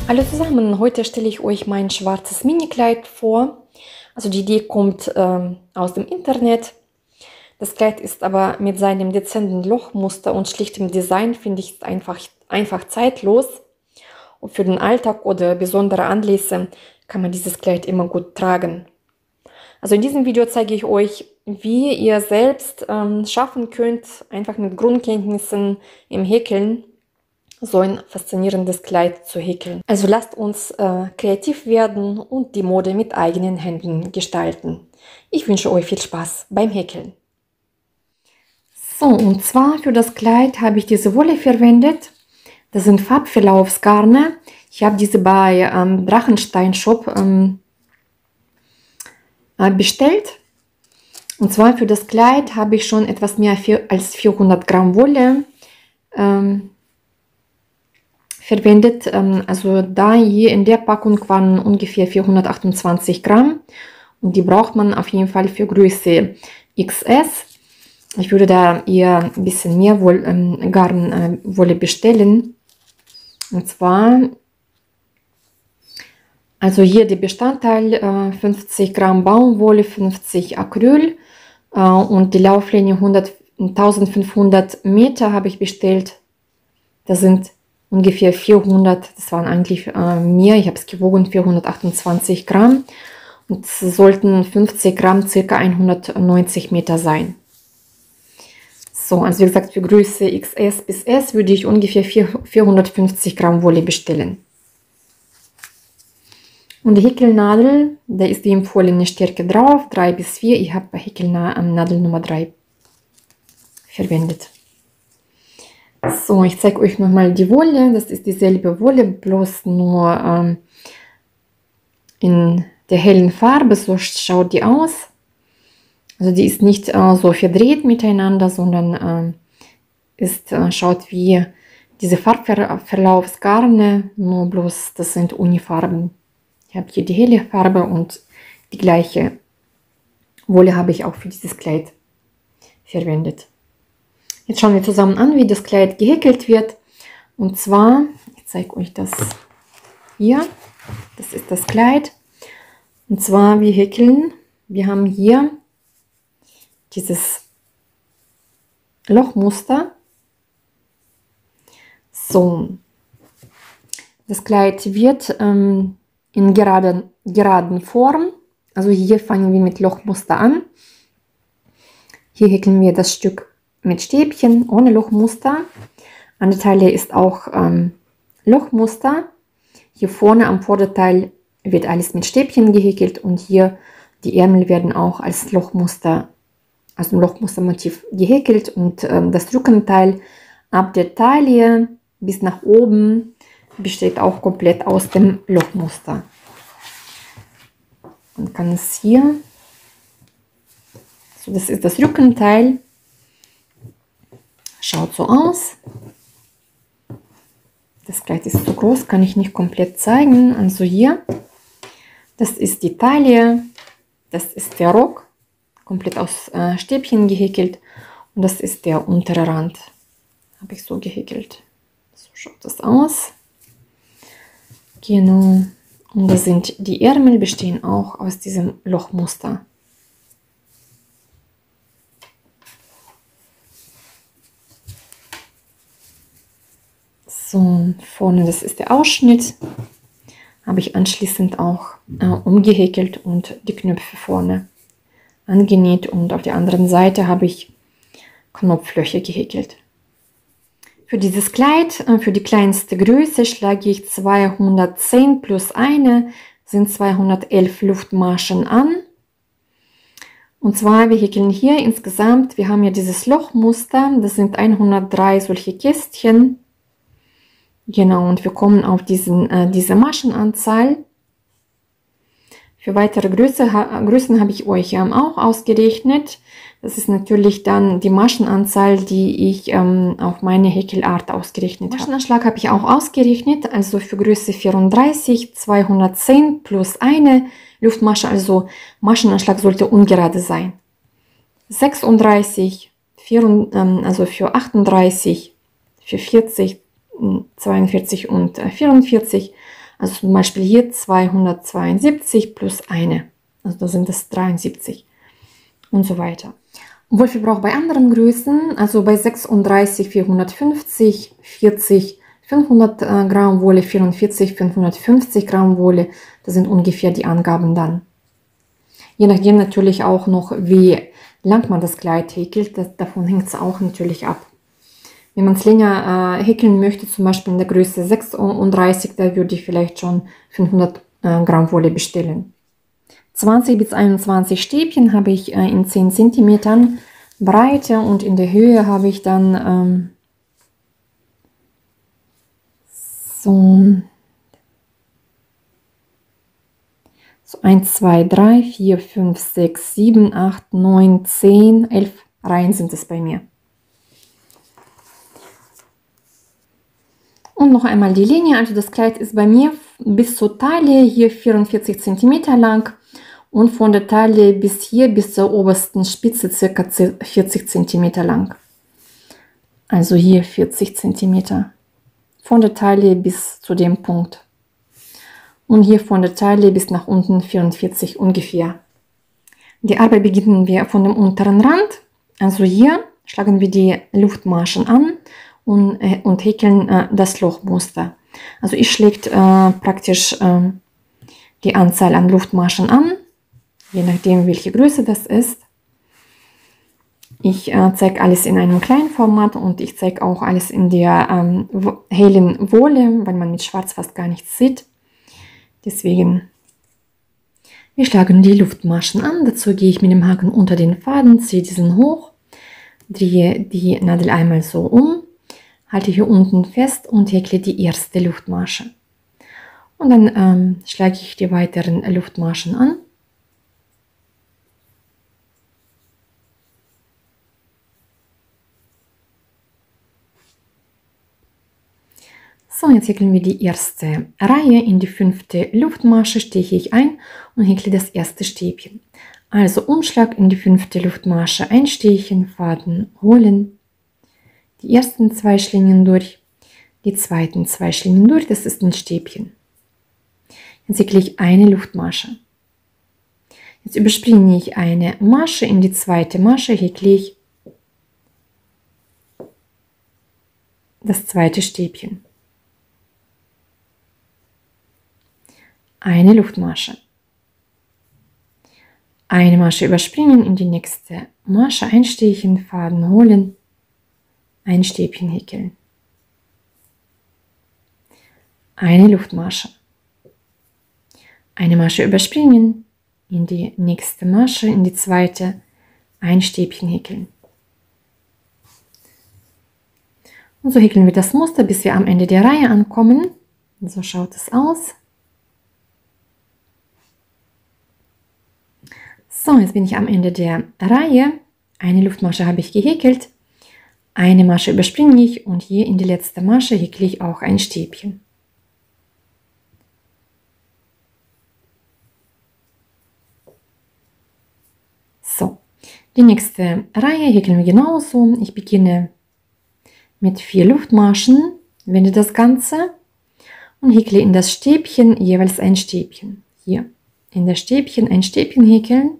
Hallo zusammen, heute stelle ich euch mein schwarzes Mini-Kleid vor. Also die Idee kommt aus dem Internet. Das Kleid ist aber mit seinem dezenten Lochmuster und schlichtem Design, finde ich, einfach zeitlos. Und für den Alltag oder besondere Anlässe kann man dieses Kleid immer gut tragen. Also in diesem Video zeige ich euch, wie ihr selbst schaffen könnt, einfach mit Grundkenntnissen im Häkeln so ein faszinierendes Kleid zu häkeln. Also lasst uns kreativ werden und die Mode mit eigenen Händen gestalten. Ich wünsche euch viel Spaß beim Häkeln. So, und zwar für das Kleid habe ich diese Wolle verwendet. Das sind Farbverlaufsgarne. Ich habe diese bei Drachenstein Shop bestellt. Und zwar für das Kleid habe ich schon etwas mehr als 400 Gramm Wolle verwendet. Also da hier in der Packung waren ungefähr 428 Gramm. Und die braucht man auf jeden Fall für Größe XS. Ich würde da eher ein bisschen mehr Garnwolle bestellen. Und zwar, also hier der Bestandteil 50 Gramm Baumwolle, 50 Acryl und die Lauflinie 1500 Meter habe ich bestellt. Das sind ungefähr 400, das waren eigentlich mehr, ich habe es gewogen, 428 Gramm. Und es sollten 50 Gramm, circa 190 Meter sein. So, also wie gesagt, für Größe XS bis S würde ich ungefähr 450 Gramm Wolle bestellen. Und die Häkelnadel, da ist die empfohlene Stärke drauf, 3 bis 4. Ich habe bei Häkelnadel Nummer 3 verwendet. So, ich zeige euch nochmal die Wolle. Das ist dieselbe Wolle, bloß nur in der hellen Farbe. So schaut die aus. Also die ist nicht so verdreht miteinander, sondern schaut wie diese Farbverlaufsgarne, nur bloß das sind Unifarben. Ich habe hier die helle Farbe und die gleiche Wolle habe ich auch für dieses Kleid verwendet. Jetzt schauen wir zusammen an, wie das Kleid gehäkelt wird. Und zwar, ich zeige euch das hier. Das ist das Kleid. Und zwar, wir häkeln. Wir haben hier dieses Lochmuster. So. Das Kleid wird in geraden Form. Also hier fangen wir mit Lochmuster an. Hier häkeln wir das Stück mit Stäbchen, ohne Lochmuster. An der Taille ist auch Lochmuster. Hier vorne am Vorderteil wird alles mit Stäbchen gehäkelt und hier die Ärmel werden auch als Lochmuster, aus dem Lochmustermotiv gehäkelt und das Rückenteil ab der Taille bis nach oben besteht auch komplett aus dem Lochmuster. Man kann es hier, so das ist das Rückenteil. Schaut so aus. Das Kleid ist zu groß, kann ich nicht komplett zeigen. Also hier, das ist die Taille, das ist der Rock, komplett aus Stäbchen gehäkelt. Und das ist der untere Rand, habe ich so gehäkelt. So schaut das aus. Genau. Und das sind die Ärmel, bestehen auch aus diesem Lochmuster. So, vorne, das ist der Ausschnitt. Habe ich anschließend auch umgehäkelt und die Knöpfe vorne angenäht. Und auf der anderen Seite habe ich Knopflöcher gehäkelt. Für dieses Kleid, für die kleinste Größe, schlage ich 210 plus 1 sind 211 Luftmaschen an. Und zwar, wir häkeln hier insgesamt, wir haben ja dieses Lochmuster, das sind 103 solche Kästchen. Genau, und wir kommen auf diese Maschenanzahl. Für weitere Größen habe ich euch auch ausgerechnet. Das ist natürlich dann die Maschenanzahl, die ich auf meine Häkelart ausgerechnet habe. Maschenanschlag habe ich auch ausgerechnet, also für Größe 34, 210 plus 1 Luftmasche, also Maschenanschlag sollte ungerade sein. 36, also für 38, für 40, 42 und 44, Also zum Beispiel hier 272 plus eine, also da sind es 73 und so weiter. Wollfehlbrauch bei anderen Größen, also bei 36 450, 40 500 Gramm Wolle, 44 550 Gramm Wolle, das sind ungefähr die Angaben dann. Je nachdem natürlich auch noch, wie lang man das Kleid häkelt, davon hängt es auch natürlich ab. Wenn man es länger häkeln möchte, zum Beispiel in der Größe 36, da würde ich vielleicht schon 500 Gramm Wolle bestellen. 20 bis 21 Stäbchen habe ich in 10 cm Breite und in der Höhe habe ich dann so 1, 2, 3, 4, 5, 6, 7, 8, 9, 10, 11 Reihen sind es bei mir. Und noch einmal die Linie, also das Kleid ist bei mir bis zur Taille hier 44 cm lang und von der Taille bis hier, bis zur obersten Spitze ca. 40 cm lang. Also hier 40 cm. Von der Taille bis zu dem Punkt. Und hier von der Taille bis nach unten 44 ungefähr. Die Arbeit beginnen wir von dem unteren Rand. Also hier schlagen wir die Luftmaschen an und häkeln das Lochmuster. Also ich schlägt praktisch die Anzahl an Luftmaschen an, je nachdem welche Größe das ist. Ich zeige alles in einem kleinen Format und ich zeige auch alles in der hellen Wolle, weil man mit Schwarz fast gar nichts sieht. Deswegen, wir schlagen die Luftmaschen an. Dazu gehe ich mit dem Haken unter den Faden, ziehe diesen hoch, drehe die Nadel einmal so um, halte hier unten fest und häkle die erste Luftmasche. Und dann schlage ich die weiteren Luftmaschen an. So, jetzt häkeln wir die erste Reihe. In die 5. Luftmasche steche ich ein und häkle das erste Stäbchen. Also Umschlag in die 5. Luftmasche einstechen, Faden holen, die ersten 2 Schlingen durch, die zweiten 2 Schlingen durch, das ist ein Stäbchen. Jetzt häkle ich eine Luftmasche. Jetzt überspringe ich eine Masche, in die 2. Masche häkle ich das 2. Stäbchen. Eine Luftmasche. Eine Masche überspringen, in die nächste Masche einstechen, Faden holen, ein Stäbchen häkeln. Eine Luftmasche. Eine Masche überspringen, in die nächste Masche, in die zweite, ein Stäbchen häkeln. Und so häkeln wir das Muster, bis wir am Ende der Reihe ankommen. So schaut es aus. So, jetzt bin ich am Ende der Reihe. Eine Luftmasche habe ich gehäkelt. Eine Masche überspringe ich und hier in die letzte Masche häkle ich auch ein Stäbchen. So, die nächste Reihe häkeln wir genauso. Ich beginne mit 4 Luftmaschen, wende das Ganze und häkle in das Stäbchen jeweils ein Stäbchen. Hier in das Stäbchen ein Stäbchen häkeln.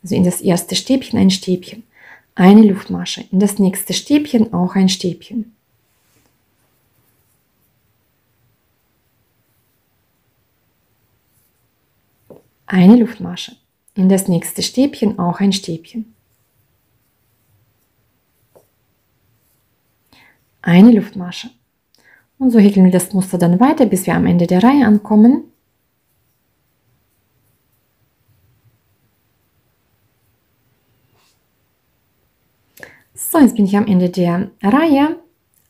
Also in das erste Stäbchen ein Stäbchen, eine Luftmasche, in das nächste Stäbchen auch ein Stäbchen. Eine Luftmasche, in das nächste Stäbchen auch ein Stäbchen. Eine Luftmasche. Und so häkeln wir das Muster dann weiter, bis wir am Ende der Reihe ankommen. So, jetzt bin ich am Ende der Reihe.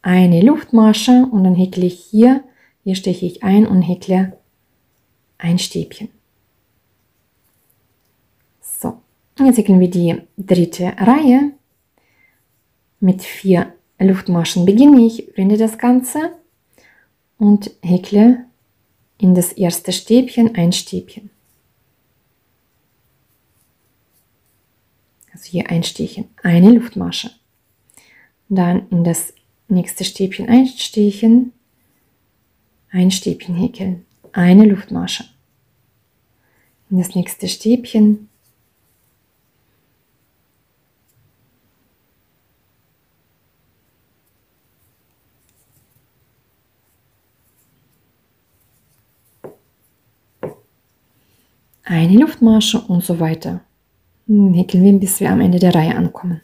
Eine Luftmasche und dann häkle ich hier steche ich ein und häkle ein Stäbchen. So, jetzt häkeln wir die 3. Reihe. Mit 4 Luftmaschen beginne ich, wende das Ganze und häkle in das erste Stäbchen ein Stäbchen. Also hier ein Stäbchen, eine Luftmasche. Dann in das nächste Stäbchen ein Stäbchen, ein Stäbchen häkeln, eine Luftmasche. In das nächste Stäbchen eine Luftmasche und so weiter. Häkeln wir, bis wir am Ende der Reihe ankommen.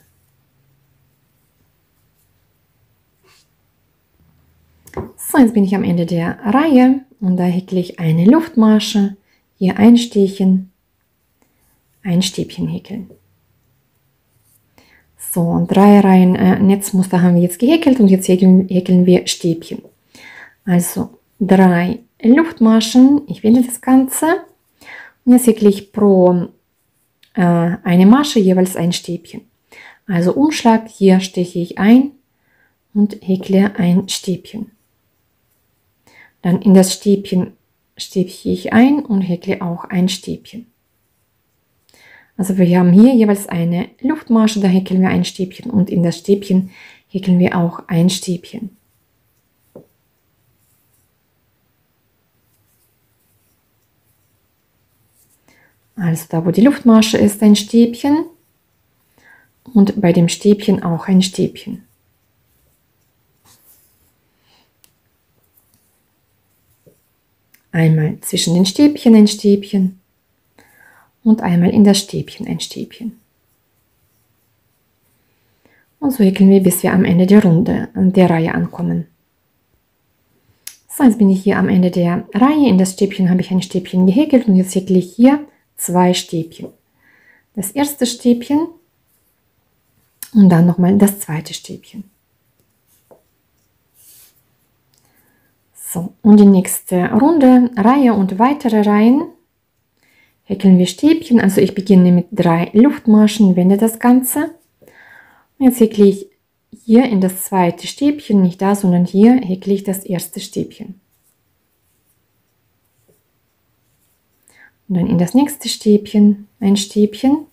So, jetzt bin ich am Ende der Reihe und da häkle ich eine Luftmasche, hier ein Stäbchen häkeln. So, und 3 Reihen Netzmuster haben wir jetzt gehäkelt und jetzt häkeln wir Stäbchen. Also 3 Luftmaschen, ich wende das Ganze und jetzt häkle ich pro eine Masche jeweils ein Stäbchen. Also Umschlag, hier steche ich ein und häkle ein Stäbchen. Dann in das Stäbchen steche ich ein und häkle auch ein Stäbchen. Also wir haben hier jeweils eine Luftmasche, da häkeln wir ein Stäbchen und in das Stäbchen häkeln wir auch ein Stäbchen. Also da, wo die Luftmasche ist, ein Stäbchen und bei dem Stäbchen auch ein Stäbchen. Einmal zwischen den Stäbchen ein Stäbchen und einmal in das Stäbchen ein Stäbchen. Und so häkeln wir, bis wir am Ende der Reihe ankommen. So, jetzt bin ich hier am Ende der Reihe. In das Stäbchen habe ich ein Stäbchen gehäkelt und jetzt häkle ich hier 2 Stäbchen. Das erste Stäbchen und dann nochmal das zweite Stäbchen. So, und die nächste Runde, Reihe und weitere Reihen, häkeln wir Stäbchen. Also ich beginne mit 3 Luftmaschen, wende das Ganze. Und jetzt häkle ich hier in das zweite Stäbchen, nicht da, sondern hier häkle ich das erste Stäbchen. Und dann in das nächste Stäbchen ein Stäbchen.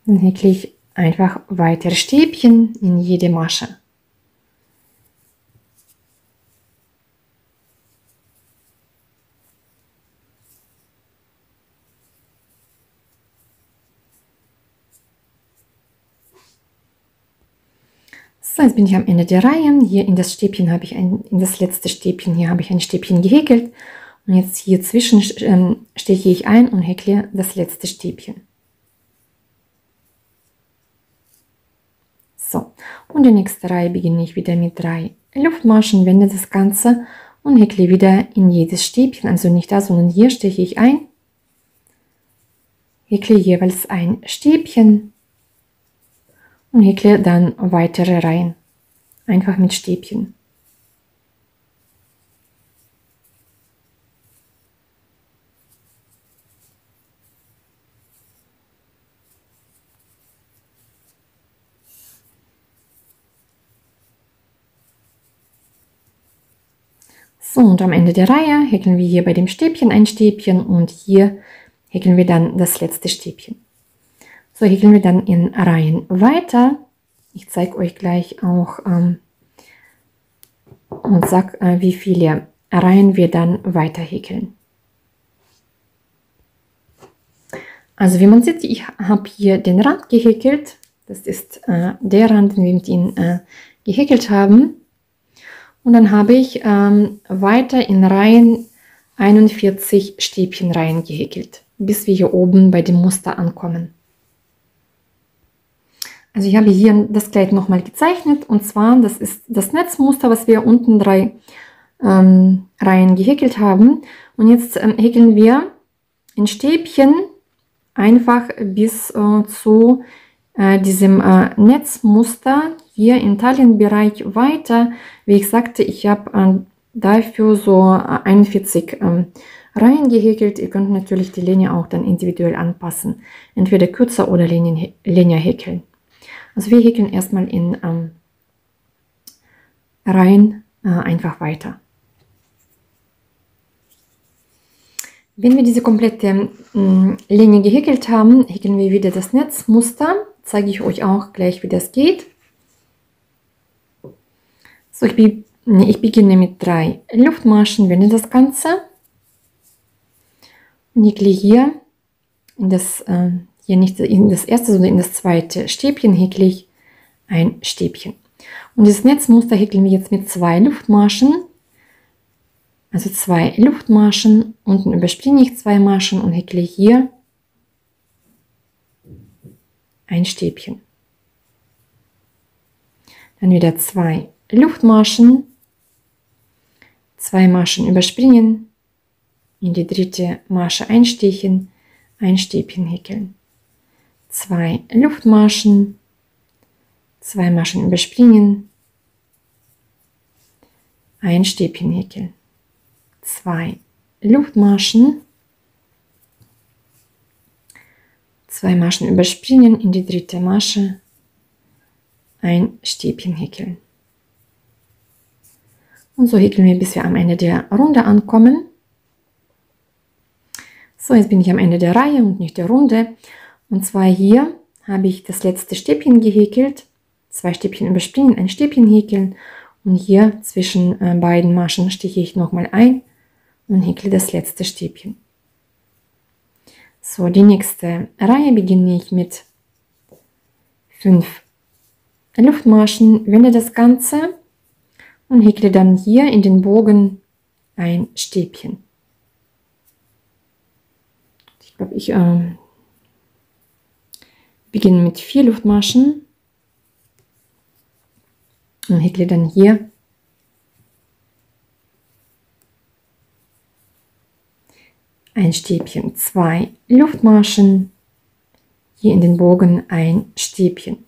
Dann häkle ich einfach weitere Stäbchen in jede Masche. So, jetzt bin ich am Ende der Reihe. Hier in das Stäbchen habe ich in das letzte Stäbchen hier habe ich ein Stäbchen gehäkelt und jetzt hier zwischen steche ich ein und häkle das letzte Stäbchen. So, und die nächste Reihe beginne ich wieder mit 3 Luftmaschen, wende das Ganze und häkle wieder in jedes Stäbchen, also nicht da, sondern hier steche ich ein, häkle jeweils ein Stäbchen und häkle dann weitere Reihen, einfach mit Stäbchen. So, und am Ende der Reihe häkeln wir hier bei dem Stäbchen ein Stäbchen und hier häkeln wir dann das letzte Stäbchen. So häkeln wir dann in Reihen weiter. Ich zeige euch gleich auch und sage, wie viele Reihen wir dann weiter häkeln. Also wie man sieht, ich habe hier den Rand gehäkelt. Das ist der Rand, den wir mit ihm gehäkelt haben. Und dann habe ich weiter in Reihen 41 Stäbchenreihen gehäkelt, bis wir hier oben bei dem Muster ankommen. Also ich habe hier das Kleid nochmal gezeichnet und zwar, das ist das Netzmuster, was wir unten 3 Reihen gehäkelt haben. Und jetzt häkeln wir in Stäbchen einfach bis zu diesem Netzmuster hier im Taillenbereich weiter. Wie ich sagte, ich habe dafür so 41 Reihen gehäkelt. Ihr könnt natürlich die Linie auch dann individuell anpassen, entweder kürzer oder Linie häkeln. Also wir häkeln erstmal in Reihen einfach weiter. Wenn wir diese komplette Linie gehäkelt haben, häkeln wir wieder das Netzmuster. Zeige ich euch auch gleich, wie das geht. So, ich beginne mit 3 Luftmaschen, wende das Ganze und häkle hier hier nicht in das erste, sondern in das zweite Stäbchen häkle ich ein Stäbchen. Und dieses Netzmuster häkeln wir jetzt mit 2 Luftmaschen, also 2 Luftmaschen, unten überspringe ich 2 Maschen und häkle hier ein Stäbchen. Dann wieder 2 Luftmaschen, 2 Maschen überspringen, in die dritte Masche einstechen, ein Stäbchen häkeln. 2 Luftmaschen, 2 Maschen überspringen, ein Stäbchen häkeln. 2 Luftmaschen, 2 Maschen überspringen, in die dritte Masche, ein Stäbchen häkeln. Und so häkeln wir, bis wir am Ende der Runde ankommen. So, jetzt bin ich am Ende der Reihe und nicht der Runde. Und zwar hier habe ich das letzte Stäbchen gehäkelt, 2 Stäbchen überspringen, ein Stäbchen häkeln und hier zwischen beiden Maschen stiche ich nochmal ein und häkle das letzte Stäbchen. So, die nächste Reihe beginne ich mit 5 Luftmaschen, wende das Ganze und häkle dann hier in den Bogen ein Stäbchen. Ich glaube, ich beginne mit 4 Luftmaschen und häkle dann hier ein Stäbchen, 2 Luftmaschen, hier in den Bogen ein Stäbchen,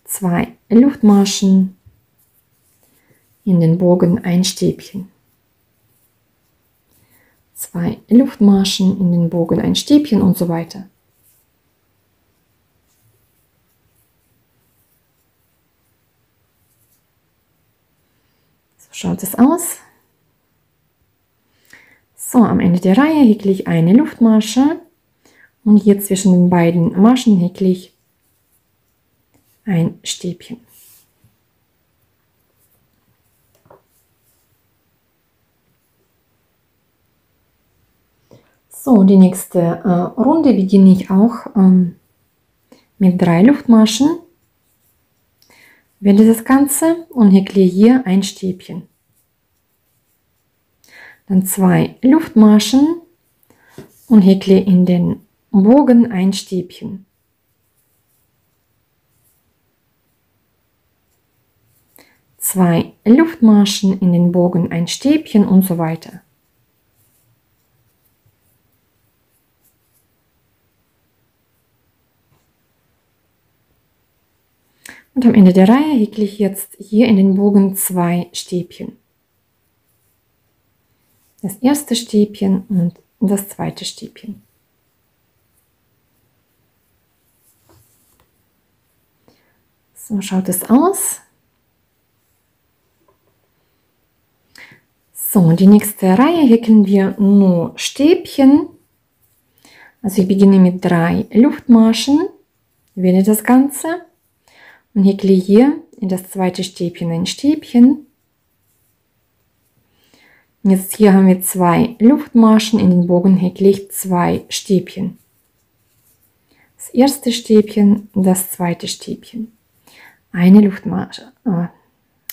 2 Luftmaschen, in den Bogen ein Stäbchen, 2 Luftmaschen, in den Bogen ein Stäbchen und so weiter. So schaut es aus. So, am Ende der Reihe häkle ich eine Luftmasche und hier zwischen den beiden Maschen häkle ich ein Stäbchen. So, die nächste Runde beginne ich auch mit 3 Luftmaschen, wende das Ganze und häkle hier ein Stäbchen. Dann 2 Luftmaschen und häkle in den Bogen ein Stäbchen. 2 Luftmaschen, in den Bogen ein Stäbchen und so weiter. Und am Ende der Reihe häkle ich jetzt hier in den Bogen 2 Stäbchen. Das erste Stäbchen und das zweite Stäbchen. So schaut es aus. So, die nächste Reihe häkeln wir nur Stäbchen. Also ich beginne mit 3 Luftmaschen, wende das Ganze und häkle hier in das zweite Stäbchen ein Stäbchen. Jetzt hier haben wir 2 Luftmaschen, in den Bogen häkle ich 2 Stäbchen. Das erste Stäbchen, das zweite Stäbchen. Eine Luftmasche,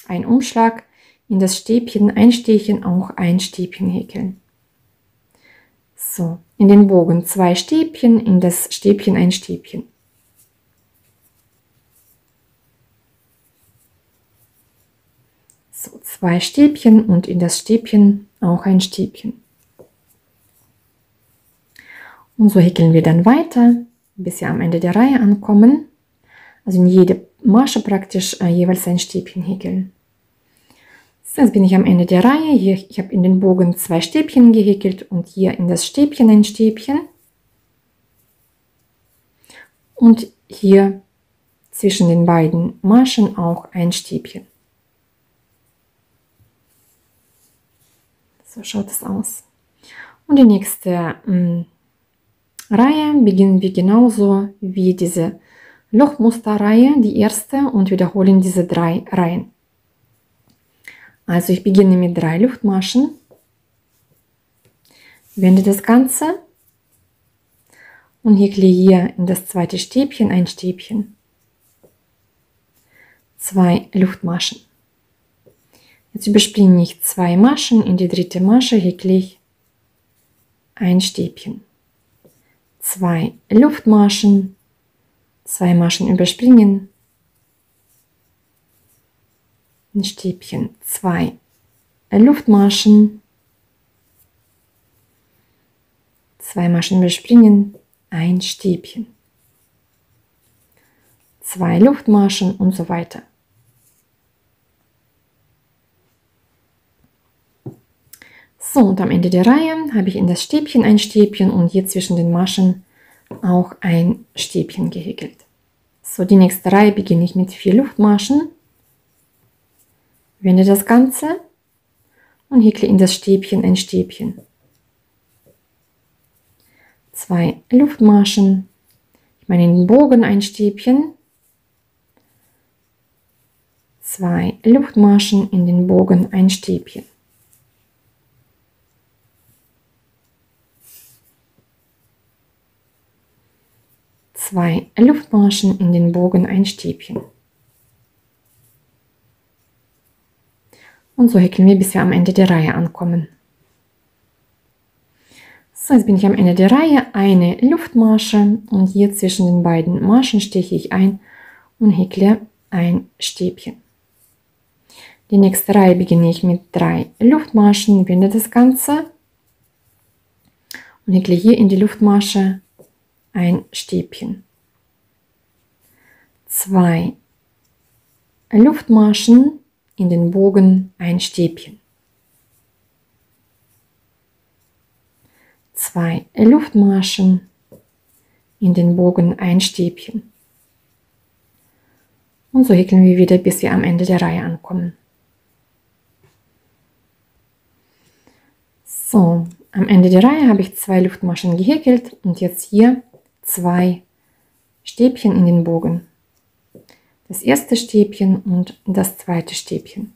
ein Umschlag, in das Stäbchen einstechen, auch ein Stäbchen häkeln. So, in den Bogen 2 Stäbchen, in das Stäbchen ein Stäbchen. So, 2 Stäbchen und in das Stäbchen auch ein Stäbchen. Und so häkeln wir dann weiter, bis wir am Ende der Reihe ankommen. Also in jede Masche praktisch jeweils ein Stäbchen häkeln. So, jetzt bin ich am Ende der Reihe. Hier, ich habe in den Bogen 2 Stäbchen gehäkelt und hier in das Stäbchen ein Stäbchen. Und hier zwischen den beiden Maschen auch ein Stäbchen. So schaut es aus. Und die nächste Reihe beginnen wir genauso wie diese Lochmusterreihe, die erste, und wiederholen diese 3 Reihen. Also ich beginne mit 3 Luftmaschen, wende das Ganze und häkle hier in das zweite Stäbchen ein Stäbchen. 2 Luftmaschen. Jetzt überspringe ich 2 Maschen, in die dritte Masche häkle ich ein Stäbchen. 2 Luftmaschen, 2 Maschen überspringen, ein Stäbchen, 2 Luftmaschen, 2 Maschen überspringen, ein Stäbchen, 2 Luftmaschen und so weiter. So, und am Ende der Reihe habe ich in das Stäbchen ein Stäbchen und hier zwischen den Maschen auch ein Stäbchen gehäkelt. So, die nächste Reihe beginne ich mit 4 Luftmaschen, wende das Ganze und häkle in das Stäbchen ein Stäbchen. 2 Luftmaschen, ich meine in den Bogen ein Stäbchen, 2 Luftmaschen, in den Bogen ein Stäbchen. 2 Luftmaschen, in den Bogen ein Stäbchen. Und so häkeln wir, bis wir am Ende der Reihe ankommen. So, jetzt bin ich am Ende der Reihe, eine Luftmasche und hier zwischen den beiden Maschen steche ich ein und häkle ein Stäbchen. Die nächste Reihe beginne ich mit 3 Luftmaschen, wende das Ganze und häkle hier in die Luftmasche ein Stäbchen. 2 Luftmaschen, in den Bogen ein Stäbchen. 2 Luftmaschen, in den Bogen ein Stäbchen. Und so häkeln wir wieder, bis wir am Ende der Reihe ankommen. So, am Ende der Reihe habe ich 2 Luftmaschen gehäkelt und jetzt hier 2 Stäbchen in den Bogen. Das erste Stäbchen und das zweite Stäbchen.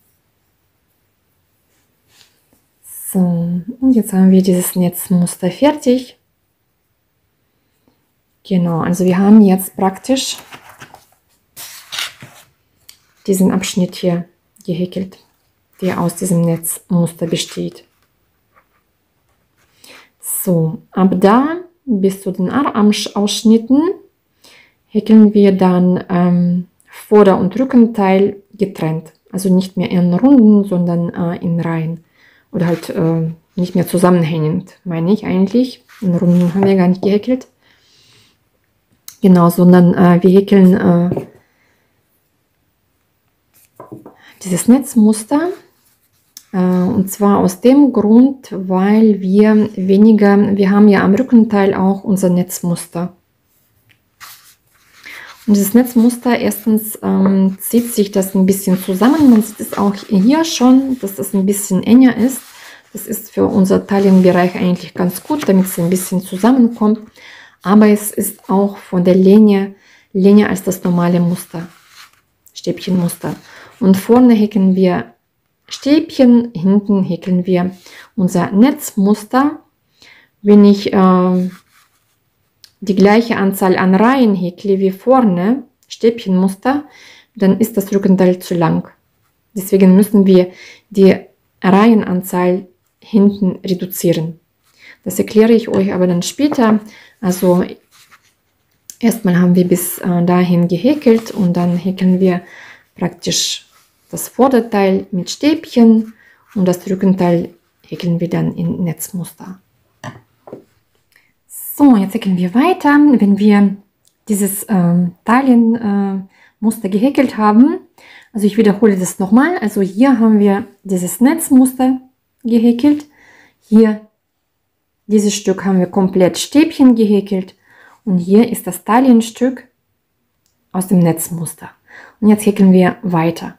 So, und jetzt haben wir dieses Netzmuster fertig. Genau, also wir haben jetzt praktisch diesen Abschnitt hier gehäkelt, der aus diesem Netzmuster besteht. So, ab da bis zu den Armausschnitten häkeln wir dann Vorder- und Rückenteil getrennt. Also nicht mehr in Runden, sondern in Reihen. Oder halt nicht mehr zusammenhängend, meine ich eigentlich. In Runden haben wir gar nicht gehäkelt. Genau, sondern wir häkeln dieses Netzmuster. Und zwar aus dem Grund, weil wir haben ja am Rückenteil auch unser Netzmuster. Und dieses Netzmuster, erstens zieht sich das ein bisschen zusammen. Man sieht es auch hier schon, dass das ein bisschen enger ist. Das ist für unser Taillenbereich eigentlich ganz gut, damit es ein bisschen zusammenkommt. Aber es ist auch von der Länge länger als das normale Muster, Stäbchenmuster. Und vorne häkeln wir Stäbchen, hinten häkeln wir unser Netzmuster. Wenn ich die gleiche Anzahl an Reihen häkle wie vorne, Stäbchenmuster, dann ist das Rückenteil zu lang. Deswegen müssen wir die Reihenanzahl hinten reduzieren. Das erkläre ich euch aber dann später. Also erstmal haben wir bis dahin gehäkelt und dann häkeln wir praktisch das Vorderteil mit Stäbchen und das Rückenteil häkeln wir dann in Netzmuster. So, jetzt häkeln wir weiter. Wenn wir dieses Taillenmuster gehäkelt haben, also ich wiederhole das nochmal, also hier haben wir dieses Netzmuster gehäkelt, hier dieses Stück haben wir komplett Stäbchen gehäkelt und hier ist das Taillenstück aus dem Netzmuster. Und jetzt häkeln wir weiter.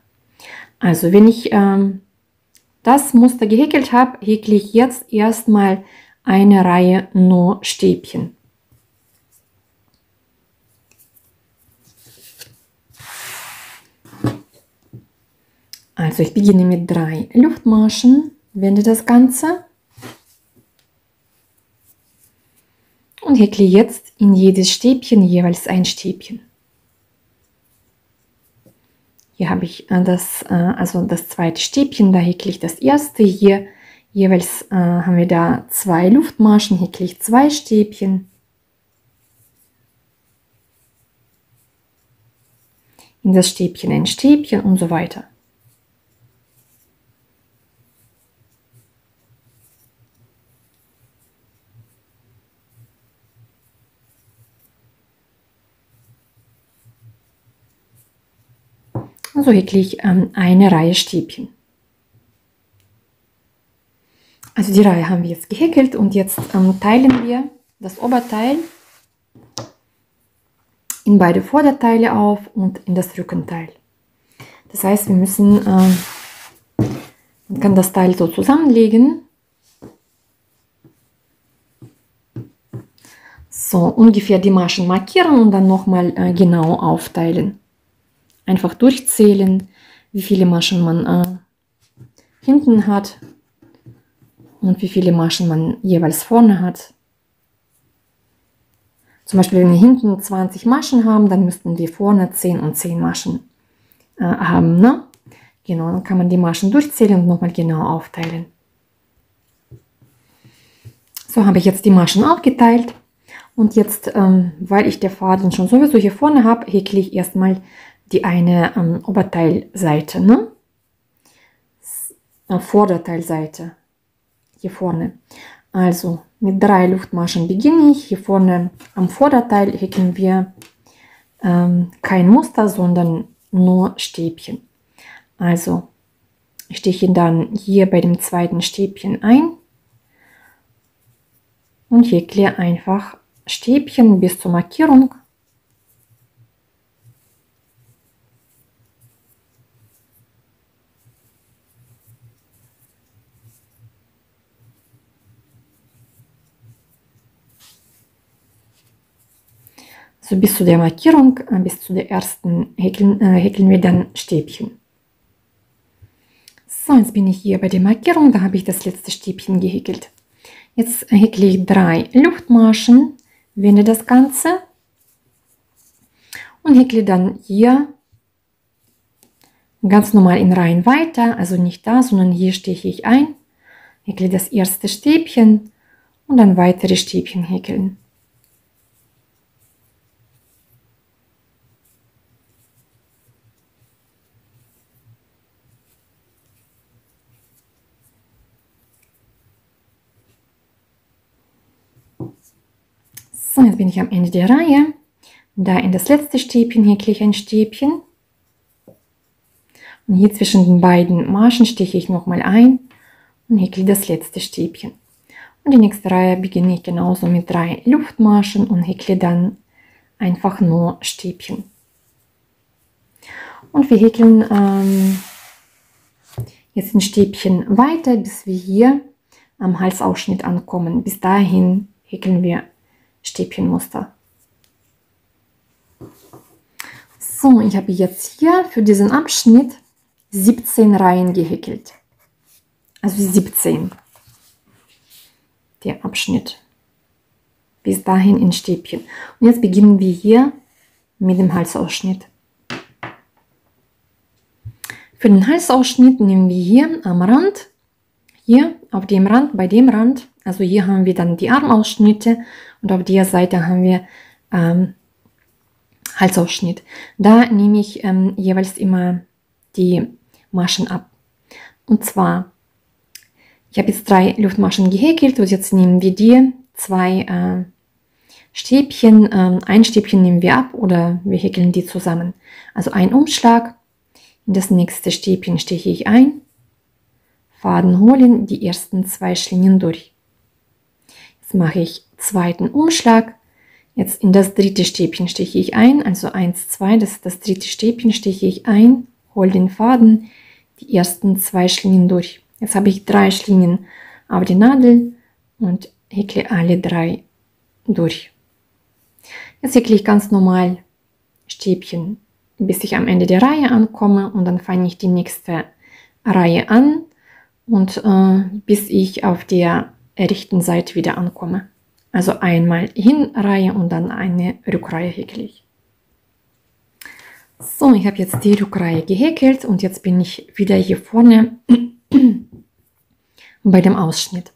Also wenn ich das Muster gehäkelt habe, häkle ich jetzt erstmal eine Reihe nur Stäbchen. Also ich beginne mit 3 Luftmaschen, wende das Ganze und häkle jetzt in jedes Stäbchen jeweils ein Stäbchen. Hier habe ich das zweite Stäbchen, da häkle ich das erste. Hier jeweils haben wir da 2 Luftmaschen, häkle ich 2 Stäbchen. In das Stäbchen ein Stäbchen und so weiter. Und so häkle ich eine Reihe Stäbchen. Also die Reihe haben wir jetzt gehäkelt und jetzt teilen wir das Oberteil in beide Vorderteile auf und in das Rückenteil. Das heißt, wir müssen, man kann das Teil so zusammenlegen. So ungefähr die Maschen markieren und dann nochmal genau aufteilen. Einfach durchzählen, wie viele Maschen man hinten hat und wie viele Maschen man jeweils vorne hat. Zum Beispiel, wenn wir hinten 20 Maschen haben, dann müssten wir vorne 10 und 10 Maschen haben. Ne? Genau, dann kann man die Maschen durchzählen und nochmal genau aufteilen. So habe ich jetzt die Maschen aufgeteilt. Und jetzt, weil ich den Faden schon sowieso hier vorne habe, häkle ich erstmal die eine Oberteilseite, ne? Vorderteilseite, hier vorne. Also mit 3 Luftmaschen beginne ich. Hier vorne am Vorderteil häkeln wir kein Muster, sondern nur Stäbchen. Also ich steche dann hier bei dem zweiten Stäbchen ein und häkle einfach Stäbchen bis zur Markierung. So bis zu der Markierung, bis zu der ersten häkeln wir dann Stäbchen. So, jetzt bin ich hier bei der Markierung, da habe ich das letzte Stäbchen gehäkelt. Jetzt häkle ich 3 Luftmaschen, wende das Ganze und häkle dann hier ganz normal in Reihen weiter, also nicht da, sondern hier steche ich ein, häkle das erste Stäbchen und dann weitere Stäbchen häkeln. So, jetzt bin ich am Ende der Reihe. Da in das letzte Stäbchen häkle ich ein Stäbchen. Und hier zwischen den beiden Maschen steche ich nochmal ein und häkle das letzte Stäbchen. Und die nächste Reihe beginne ich genauso mit 3 Luftmaschen und häkle dann einfach nur Stäbchen. Und wir häkeln jetzt ein Stäbchen weiter, bis wir hier am Halsausschnitt ankommen. Bis dahin häkeln wir Stäbchenmuster. So, ich habe jetzt hier für diesen Abschnitt 17 Reihen gehäkelt. Also 17. Der Abschnitt. Bis dahin in Stäbchen. Und jetzt beginnen wir hier mit dem Halsausschnitt. Für den Halsausschnitt nehmen wir hier am Rand, hier auf dem Rand, bei dem Rand, also hier haben wir dann die Armausschnitte und auf der Seite haben wir Halsausschnitt. Da nehme ich jeweils immer die Maschen ab. Und zwar, ich habe jetzt 3 Luftmaschen gehäkelt und jetzt nehmen wir die 2 Stäbchen, ein Stäbchen nehmen wir ab oder wir häkeln die zusammen. Also ein Umschlag, in das nächste Stäbchen steche ich ein, Faden holen, die ersten 2 Schlingen durch. Jetzt mache ich zweiten Umschlag. Jetzt in das dritte Stäbchen steche ich ein, also 1, 2, das ist das dritte Stäbchen, steche ich ein, hole den Faden, die ersten 2 Schlingen durch. Jetzt habe ich 3 Schlingen auf die Nadel und häkle alle 3 durch. Jetzt häkle ich ganz normal Stäbchen, bis ich am Ende der Reihe ankomme und dann fange ich die nächste Reihe an und bis ich auf der rechten Seite wieder ankomme. Also einmal Hinreihe und dann eine Rückreihe häkle ich. So, ich habe jetzt die Rückreihe gehäkelt und jetzt bin ich wieder hier vorne bei dem Ausschnitt.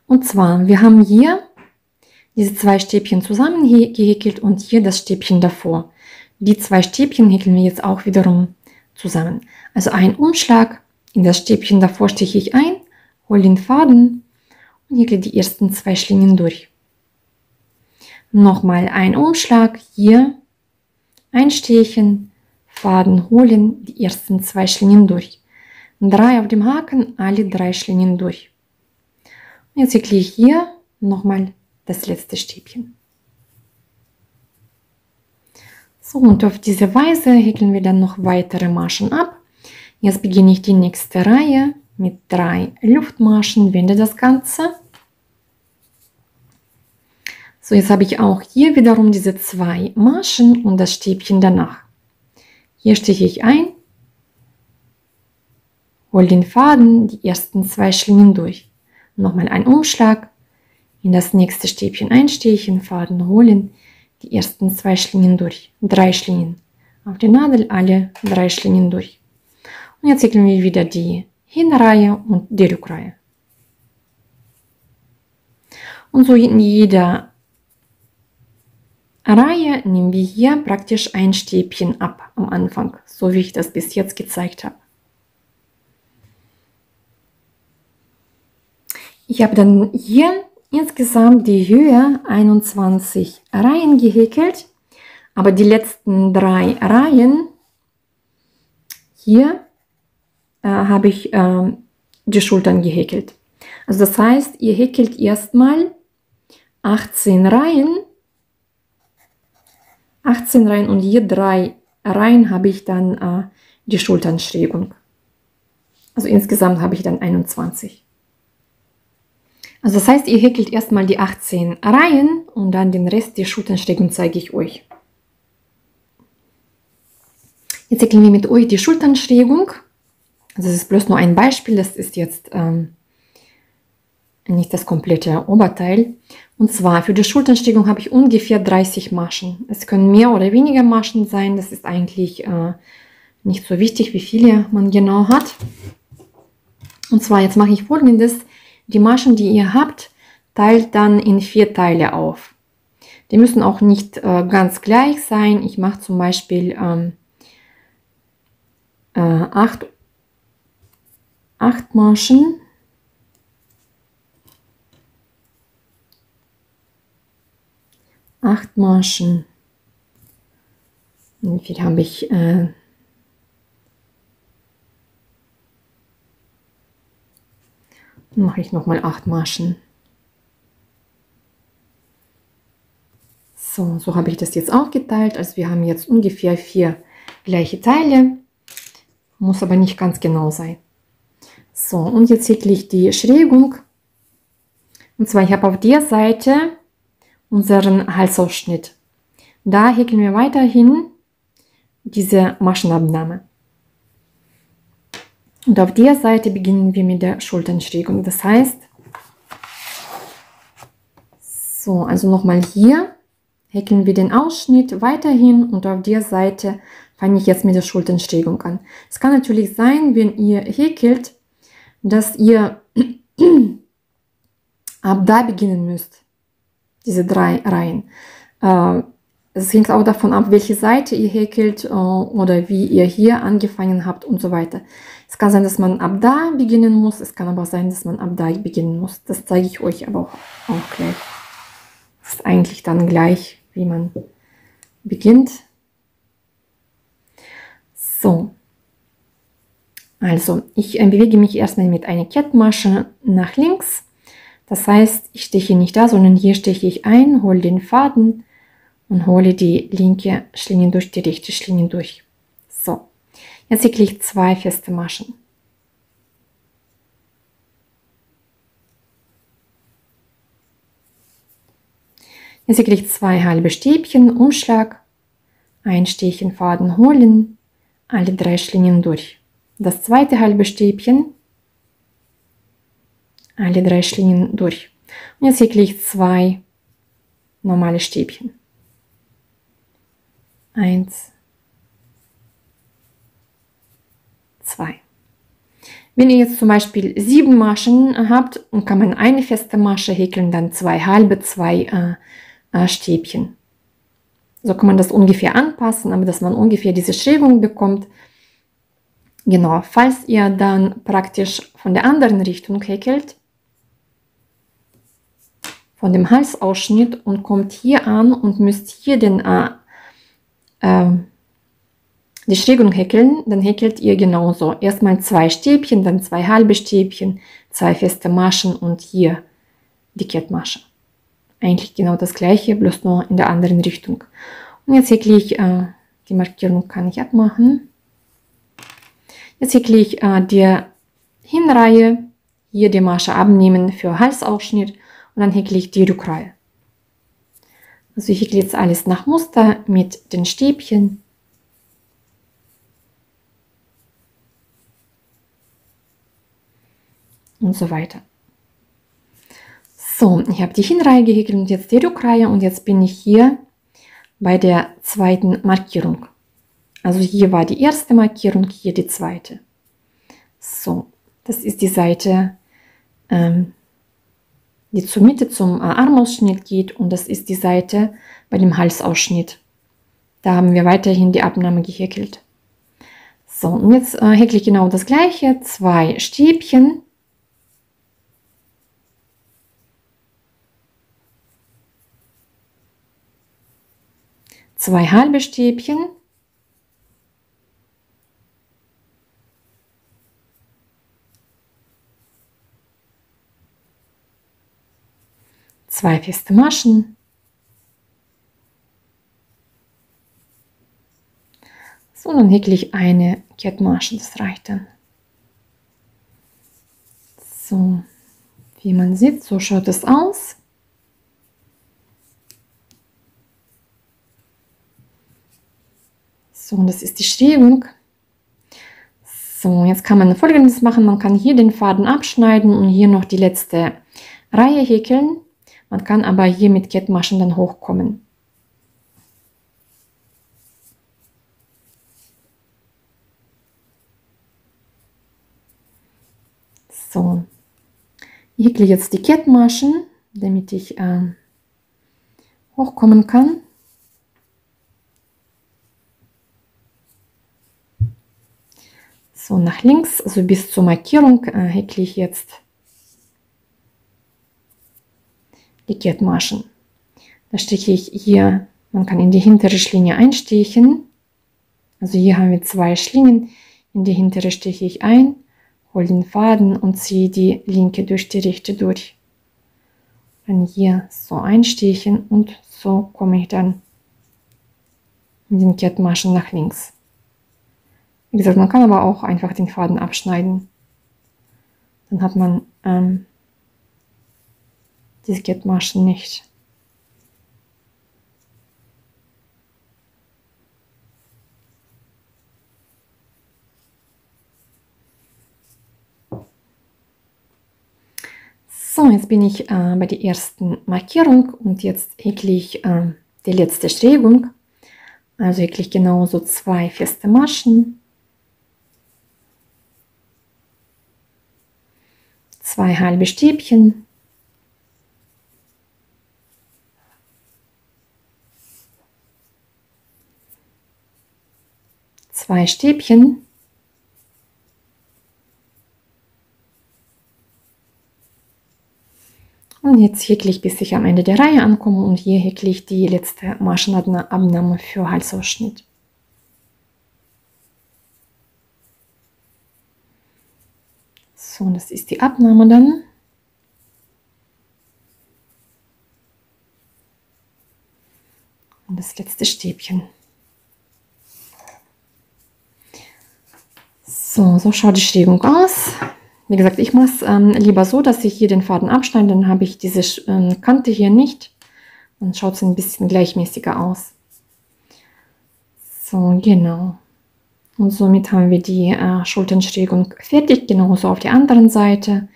Und zwar, wir haben hier diese 2 Stäbchen zusammen gehäkelt und hier das Stäbchen davor. Die 2 Stäbchen häkeln wir jetzt auch wiederum zusammen. Also ein Umschlag, in das Stäbchen davor stiche ich ein, hole den Faden und häkle die ersten 2 Schlingen durch. Nochmal ein Umschlag, hier einstechen, Faden holen, die ersten 2 Schlingen durch. 3 auf dem Haken, alle 3 Schlingen durch. Und jetzt häkle ich hier nochmal das letzte Stäbchen. So, und auf diese Weise häkeln wir dann noch weitere Maschen ab. Jetzt beginne ich die nächste Reihe mit 3 Luftmaschen, wende das Ganze. So, jetzt habe ich auch hier wiederum diese 2 Maschen und das Stäbchen danach. Hier stiche ich ein, hole den Faden, die ersten 2 Schlingen durch. Nochmal ein Umschlag, in das nächste Stäbchen einstechen, Faden holen, die ersten 2 Schlingen durch, 3 Schlingen. Auf die Nadel alle 3 Schlingen durch. Und jetzt häkeln wir wieder die Hinreihe und die Rückreihe. Und so in jeder Reihe nehmen wir hier praktisch ein Stäbchen ab am Anfang, so wie ich das bis jetzt gezeigt habe. Ich habe dann hier insgesamt die Höhe 21 Reihen gehäkelt, aber die letzten 3 Reihen hier habe ich die Schultern gehäkelt. Also das heißt, ihr häkelt erstmal 18 Reihen und hier 3 Reihen habe ich dann die Schulternschrägung. Also insgesamt habe ich dann 21. Also das heißt, ihr häkelt erstmal die 18 Reihen und dann den Rest der Schulternschrägung zeige ich euch. Jetzt häkeln wir mit euch die Schulternschrägung. Also das ist bloß nur ein Beispiel, das ist jetzt nicht das komplette Oberteil. Und zwar für die Schulternschrägung habe ich ungefähr 30 Maschen. Es können mehr oder weniger Maschen sein, das ist eigentlich nicht so wichtig, wie viele man genau hat. Und zwar jetzt mache ich Folgendes. Die Maschen, die ihr habt, teilt dann in 4 Teile auf. Die müssen auch nicht ganz gleich sein. Ich mache zum Beispiel 8 Maschen. Wie viel habe ich? Mache ich nochmal 8 Maschen. So habe ich das jetzt aufgeteilt. Also wir haben jetzt ungefähr 4 gleiche Teile. Muss aber nicht ganz genau sein. So, und jetzt häkle ich die Schrägung. Und zwar, ich habe auf der Seite unseren Halsausschnitt. Da häkeln wir weiterhin diese Maschenabnahme. Und auf der Seite beginnen wir mit der Schulternschrägung. Das heißt, so, also nochmal hier häkeln wir den Ausschnitt weiterhin und auf der Seite fange ich jetzt mit der Schulternschrägung an. Es kann natürlich sein, wenn ihr häkelt, dass ihr ab da beginnen müsst, diese 3 Reihen. Es hängt auch davon ab, welche Seite ihr häkelt oder wie ihr hier angefangen habt und so weiter. Es kann sein, dass man ab da beginnen muss. Es kann aber sein, dass man ab da beginnen muss. Das zeige ich euch aber auch gleich. Das ist eigentlich dann gleich, wie man beginnt. So. Also, ich bewege mich erstmal mit einer Kettmasche nach links. Das heißt, ich steche nicht da, sondern hier steche ich ein, hole den Faden und hole die linke Schlinge durch die rechte Schlinge durch. So, jetzt häkle ich 2 feste Maschen. Jetzt häkle ich 2 halbe Stäbchen, Umschlag, einstechen, Faden holen, alle 3 Schlingen durch. das zweite halbe Stäbchen, alle 3 Schlingen durch. Und jetzt häkle ich 2 normale Stäbchen. 1, 2. Wenn ihr jetzt zum Beispiel 7 Maschen habt, kann man eine feste Masche häkeln, dann 2 halbe, 2 Stäbchen. So kann man das ungefähr anpassen, aber dass man ungefähr diese Schrägung bekommt. Genau, falls ihr dann praktisch von der anderen Richtung häkelt, von dem Halsausschnitt, und kommt hier an und müsst hier die Schrägung häkeln, dann häkelt ihr genauso. Erstmal 2 Stäbchen, dann 2 halbe Stäbchen, 2 feste Maschen und hier die Kettmasche. Eigentlich genau das gleiche, bloß nur in der anderen Richtung. Und jetzt häkle ich, die Markierung kann ich abmachen. Jetzt häkle ich die Hinreihe, hier die Masche abnehmen für Halsausschnitt und dann häkle ich die Rückreihe. Also ich häkle jetzt alles nach Muster mit den Stäbchen. Und so weiter. So, ich habe die Hinreihe gehäkelt und jetzt die Rückreihe und jetzt bin ich hier bei der zweiten Markierung. Also hier war die erste Markierung, hier die zweite. So, das ist die Seite, die zur Mitte zum Armausschnitt geht, und das ist die Seite bei dem Halsausschnitt. Da haben wir weiterhin die Abnahme gehäkelt. So, und jetzt häkle ich genau das gleiche, 2 Stäbchen. Zwei halbe Stäbchen, zwei feste Maschen, so, dann häkle ich eine Kettmasche, das reicht dann. So, wie man sieht, so schaut es aus. So, und das ist die Schrägung. So, jetzt kann man Folgendes machen. Man kann hier den Faden abschneiden und hier noch die letzte Reihe häkeln. Man kann aber hier mit Kettmaschen dann hochkommen. So, ich häkle jetzt die Kettmaschen, damit ich hochkommen kann. So, nach links, also bis zur Markierung, häkle ich jetzt die Kettmaschen. Da steche ich hier, man kann in die hintere Schlinge einstechen. Also hier haben wir 2 Schlingen, in die hintere steche ich ein, hole den Faden und ziehe die linke durch die rechte durch. Dann hier so einstechen und so komme ich dann mit den Kettmaschen nach links. Wie gesagt, man kann aber auch einfach den Faden abschneiden. Dann hat man diese Kettmaschen nicht. So, jetzt bin ich bei der ersten Markierung und jetzt häkle ich die letzte Schrägung. Also häkle ich genauso 2 feste Maschen, 2 halbe Stäbchen, zwei Stäbchen, und jetzt häkle ich, bis ich am Ende der Reihe ankomme, und hier häkle ich die letzte Maschenabnahme für Halsausschnitt. So, das ist die Abnahme dann. Und das letzte Stäbchen. So, so schaut die Schrägung aus. Wie gesagt, ich mache es lieber so, dass ich hier den Faden abschneide, dann habe ich diese Kante hier nicht. Dann schaut es ein bisschen gleichmäßiger aus. So, genau. Und somit haben wir die Schulternschrägung fertig, genauso auf der anderen Seite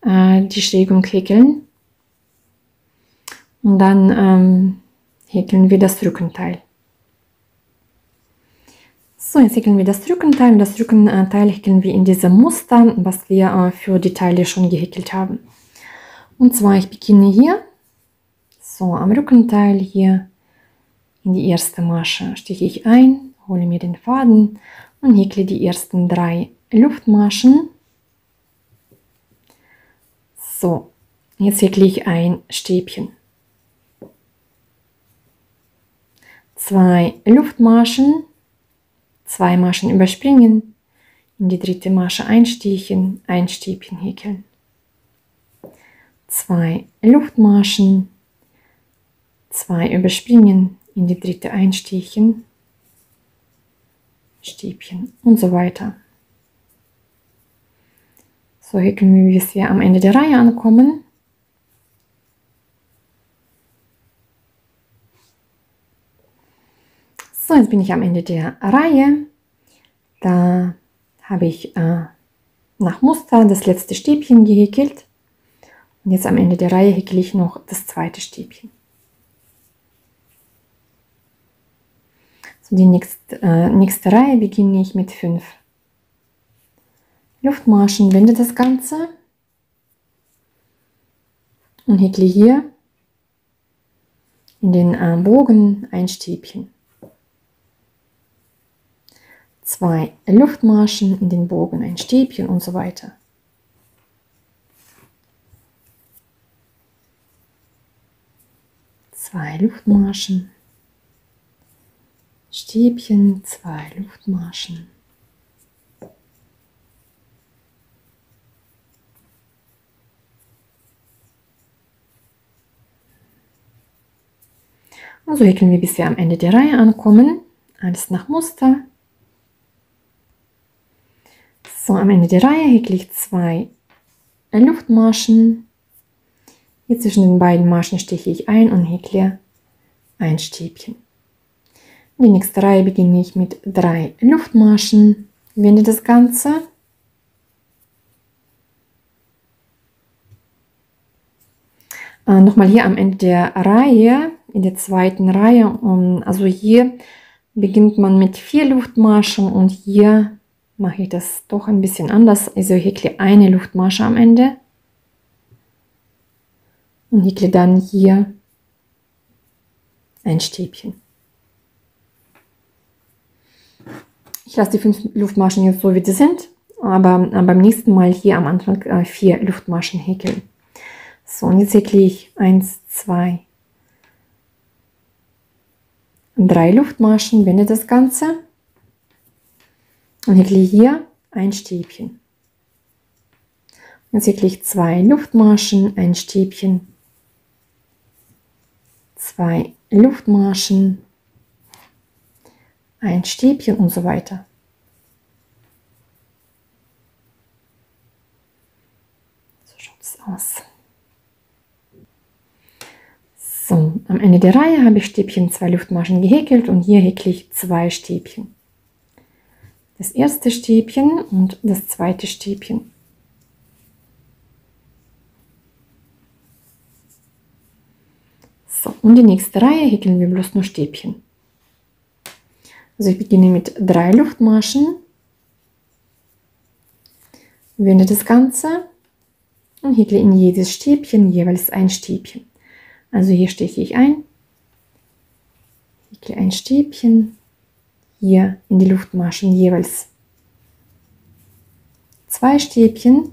die Schrägung häkeln. Und dann häkeln wir das Rückenteil. So, jetzt häkeln wir das Rückenteil. Das Rückenteil häkeln wir in diesem Muster, was wir für die Teile schon gehäkelt haben. Und zwar, ich beginne hier, so am Rückenteil hier in die erste Masche stiche ich ein, hole mir den Faden und häkle die ersten 3 Luftmaschen. So, jetzt häkle ich ein Stäbchen. 2 Luftmaschen, 2 Maschen überspringen, in die dritte Masche einstechen, ein Stäbchen häkeln. 2 Luftmaschen, 2 überspringen, in die dritte einstechen, Stäbchen und so weiter. So häkeln wir, bis wir am Ende der Reihe ankommen. So, jetzt bin ich am Ende der Reihe. Da habe ich nach Muster das letzte Stäbchen gehäkelt. Und jetzt am Ende der Reihe häkle ich noch das zweite Stäbchen. So, die nächste Reihe beginne ich mit 5 Luftmaschen, wende das Ganze und häkle hier in den Bogen ein Stäbchen. 2 Luftmaschen, in den Bogen ein Stäbchen und so weiter. Zwei Luftmaschen, Stäbchen, 2 Luftmaschen. Und so häkeln wir, bis wir am Ende der Reihe ankommen. Alles nach Muster. So, am Ende der Reihe häkle ich 2 Luftmaschen. Hier zwischen den beiden Maschen steche ich ein und häkle ein Stäbchen. In die nächste Reihe beginne ich mit 3 Luftmaschen, wende das Ganze. Nochmal hier am Ende der Reihe, in der zweiten Reihe, also hier beginnt man mit 4 Luftmaschen und hier mache ich das doch ein bisschen anders. Also ich häkle eine Luftmasche am Ende und häkle dann hier ein Stäbchen. Ich lasse die 5 Luftmaschen jetzt so, wie sie sind, aber beim nächsten Mal hier am Anfang 4 Luftmaschen häkeln. So, und jetzt häkle ich 1, 2, 3 Luftmaschen, wende das Ganze und häkle hier ein Stäbchen. Jetzt häkle ich 2 Luftmaschen, ein Stäbchen, 2 Luftmaschen, ein Stäbchen und so weiter. So schaut es aus. So, am Ende der Reihe habe ich Stäbchen 2 Luftmaschen gehäkelt und hier häkle ich 2 Stäbchen. Das erste Stäbchen und das zweite Stäbchen. So, und die nächste Reihe häkeln wir bloß nur Stäbchen. Also ich beginne mit 3 Luftmaschen, wende das Ganze und häkle in jedes Stäbchen jeweils ein Stäbchen. Also hier steche ich ein, häkle ein Stäbchen, hier in die Luftmaschen jeweils 2 Stäbchen,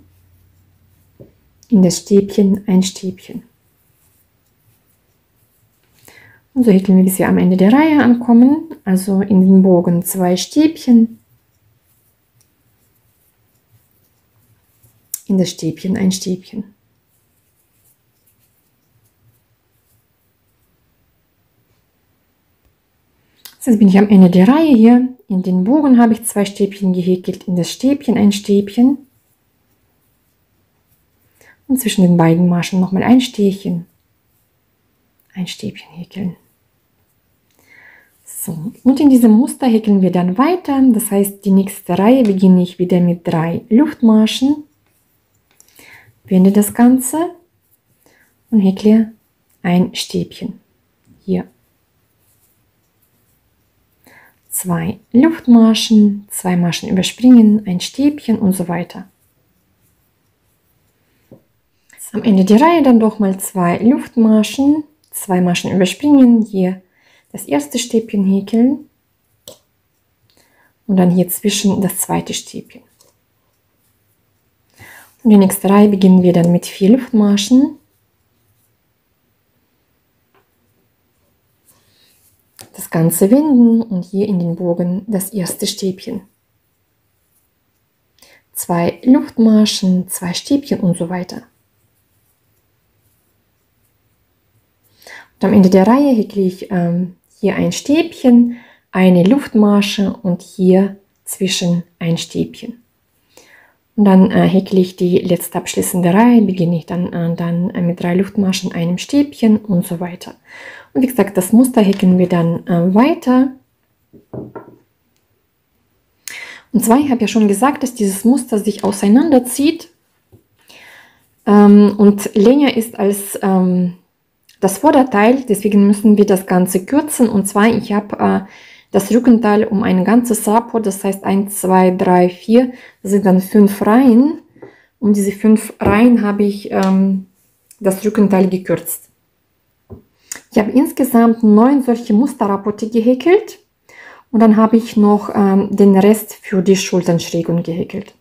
in das Stäbchen ein Stäbchen. Und so häkeln wir, bis wir am Ende der Reihe ankommen, also in den Bogen 2 Stäbchen, in das Stäbchen ein Stäbchen. Jetzt bin ich am Ende der Reihe hier. In den Bogen habe ich 2 Stäbchen gehäkelt, in das Stäbchen ein Stäbchen. Und zwischen den beiden Maschen nochmal ein Stäbchen häkeln. So, und in diesem Muster häkeln wir dann weiter. Das heißt, die nächste Reihe beginne ich wieder mit 3 Luftmaschen, wende das Ganze und häkle ein Stäbchen. Hier 2 Luftmaschen, 2 Maschen überspringen, ein Stäbchen und so weiter. Am Ende der Reihe dann doch mal 2 Luftmaschen, 2 Maschen überspringen, hier das erste Stäbchen häkeln und dann hier zwischen das zweite Stäbchen. Und die nächste Reihe beginnen wir dann mit 4 Luftmaschen. Das Ganze wenden und hier in den Bogen das erste Stäbchen. 2 Luftmaschen, 2 Stäbchen und so weiter. Und am Ende der Reihe häkle ich hier ein Stäbchen, eine Luftmasche und hier zwischen ein Stäbchen. Und dann häkle ich die letzte abschließende Reihe, beginne ich dann mit 3 Luftmaschen, einem Stäbchen und so weiter. Und wie gesagt, das Muster häkeln wir dann weiter. Und zwar, ich habe ja schon gesagt, dass dieses Muster sich auseinanderzieht und länger ist als das Vorderteil. Deswegen müssen wir das Ganze kürzen. Und zwar, ich habe das Rückenteil um ein ganzes Support, das heißt 1, 2, 3, 4, das sind dann 5 Reihen. Um diese 5 Reihen habe ich das Rückenteil gekürzt. Ich habe insgesamt 9 solche Musterrapporte gehäkelt und dann habe ich noch den Rest für die Schulternschrägung gehäkelt.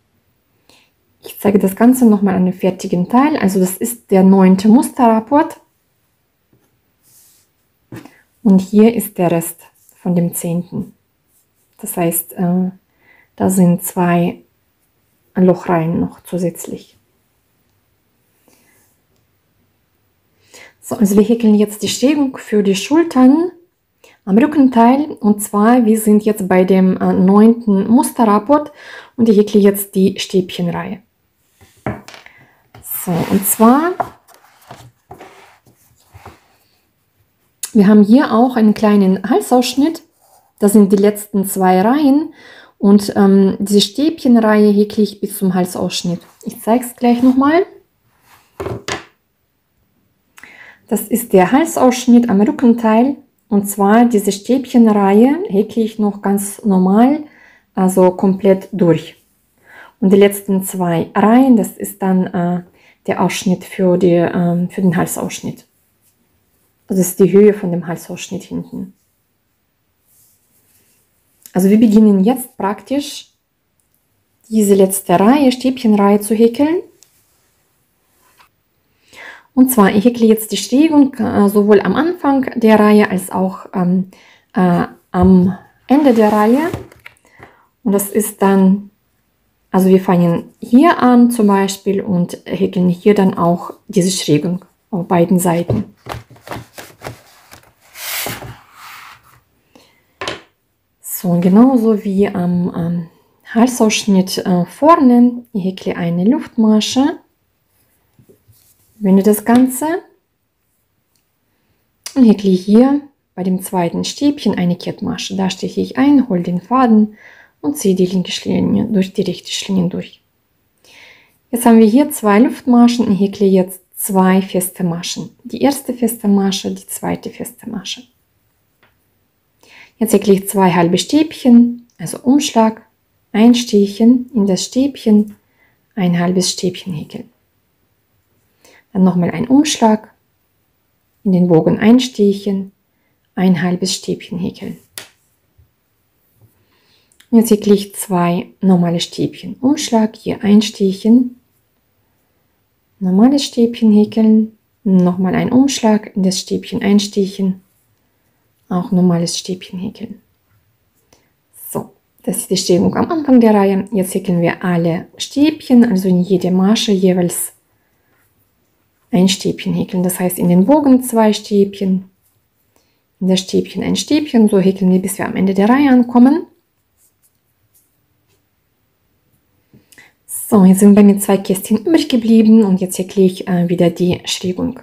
Ich zeige das Ganze nochmal an dem fertigen Teil. Also das ist der 9. Musterrapport und hier ist der Rest von dem 10. Das heißt, da sind 2 Lochreihen noch zusätzlich. So, also wir häkeln jetzt die Schrägung für die Schultern am Rückenteil und zwar, wir sind jetzt bei dem 9. Musterrapport und ich häkle jetzt die Stäbchenreihe. So, und zwar, wir haben hier auch einen kleinen Halsausschnitt, das sind die letzten 2 Reihen und diese Stäbchenreihe häkle ich bis zum Halsausschnitt. Ich zeige es gleich nochmal. Das ist der Halsausschnitt am Rückenteil und zwar diese Stäbchenreihe häkle ich noch ganz normal, also komplett durch. Und die letzten 2 Reihen, das ist dann der Ausschnitt für den Halsausschnitt. Also das ist die Höhe von dem Halsausschnitt hinten. Also wir beginnen jetzt praktisch diese letzte Reihe, Stäbchenreihe zu häkeln. Und zwar, ich häkle jetzt die Schrägung sowohl am Anfang der Reihe als auch am Ende der Reihe. Und das ist dann, also wir fangen hier an zum Beispiel und häkeln hier dann auch diese Schrägung auf beiden Seiten. So, genauso wie am Halsausschnitt vorne, ich häkle eine Luftmasche. Wende das Ganze und häkle hier bei dem zweiten Stäbchen eine Kettmasche. Da steche ich ein, hole den Faden und ziehe die linke Schlinge durch die rechte Schlinge durch. Jetzt haben wir hier 2 Luftmaschen. Ich häkle jetzt 2 feste Maschen. Die erste feste Masche, die zweite feste Masche. Jetzt häkle ich 2 halbe Stäbchen, also Umschlag, ein Stehchen in das Stäbchen, ein halbes Stäbchen häkeln. Dann nochmal ein Umschlag, in den Bogen ein Stehchen, ein halbes Stäbchen häkeln. Und jetzt häkle ich 2 normale Stäbchen. Umschlag, hier ein Stehchen, normales Stäbchen häkeln, nochmal ein Umschlag, in das Stäbchen ein Stehchen, auch normales Stäbchen häkeln. So, das ist die Stehung am Anfang der Reihe. Jetzt häkeln wir alle Stäbchen, also in jede Masche jeweils ein Stäbchen häkeln. Das heißt, in den Bogen 2 Stäbchen, in das Stäbchen ein Stäbchen. So häkeln wir, bis wir am Ende der Reihe ankommen. So, jetzt sind bei mir 2 Kästchen übrig geblieben und jetzt häkle ich wieder die Schrägung.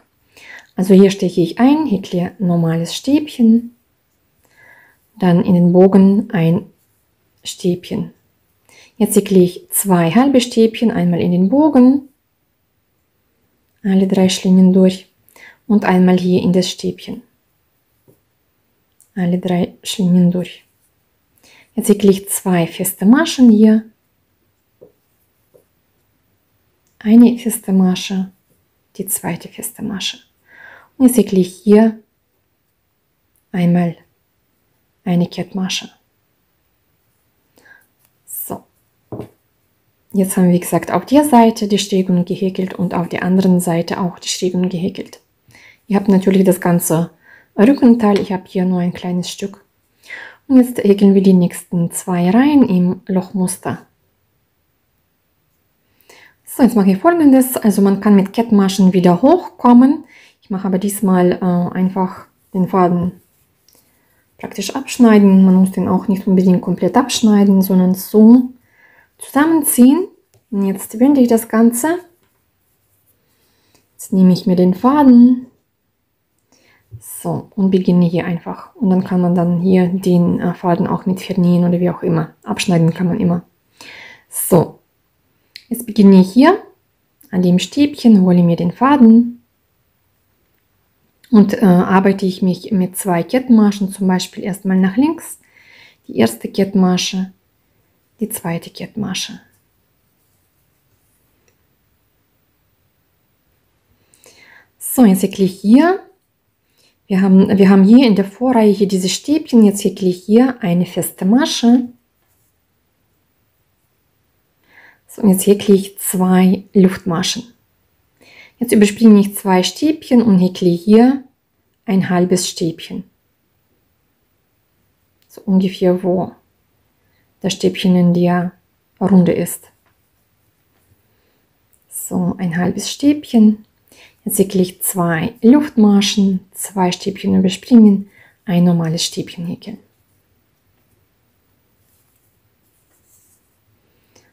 Also hier steche ich ein, häkle normales Stäbchen, dann in den Bogen ein Stäbchen. Jetzt häkle ich 2 halbe Stäbchen, einmal in den Bogen, alle 3 Schlingen durch und einmal hier in das Stäbchen, alle 3 Schlingen durch. Jetzt häkle ich 2 feste Maschen hier, eine feste Masche, die zweite feste Masche. Und jetzt häkle ich hier einmal eine Kettmasche. So, jetzt haben wir, wie gesagt, auf der Seite die Strickung gehäkelt und auf der anderen Seite auch die Strickung gehäkelt. Ihr habt natürlich das ganze Rückenteil, ich habe hier nur ein kleines Stück. Und jetzt häkeln wir die nächsten 2 Reihen im Lochmuster. So, jetzt mache ich Folgendes, also man kann mit Kettmaschen wieder hochkommen. Ich mache aber diesmal einfach den Faden praktisch abschneiden. Man muss den auch nicht unbedingt komplett abschneiden, sondern so zusammenziehen. Und jetzt wende ich das Ganze. Jetzt nehme ich mir den Faden. So, und beginne hier einfach. Und dann kann man dann hier den Faden auch mit vernähen oder wie auch immer. Abschneiden kann man immer. So, jetzt beginne ich hier an dem Stäbchen, hole mir den Faden und arbeite ich mich mit 2 Kettmaschen, zum Beispiel erstmal nach links, die erste Kettmasche, die zweite Kettmasche. So, jetzt häkle ich hier. Wir haben hier in der Vorreihe hier diese Stäbchen, jetzt häkle ich hier eine feste Masche. So, und jetzt häkle ich 2 Luftmaschen. Jetzt überspringe ich 2 Stäbchen und häkle hier ein halbes Stäbchen. So ungefähr, wo das Stäbchen in der Runde ist. So, ein halbes Stäbchen. Jetzt häkle ich 2 Luftmaschen, 2 Stäbchen überspringen, ein normales Stäbchen häkeln.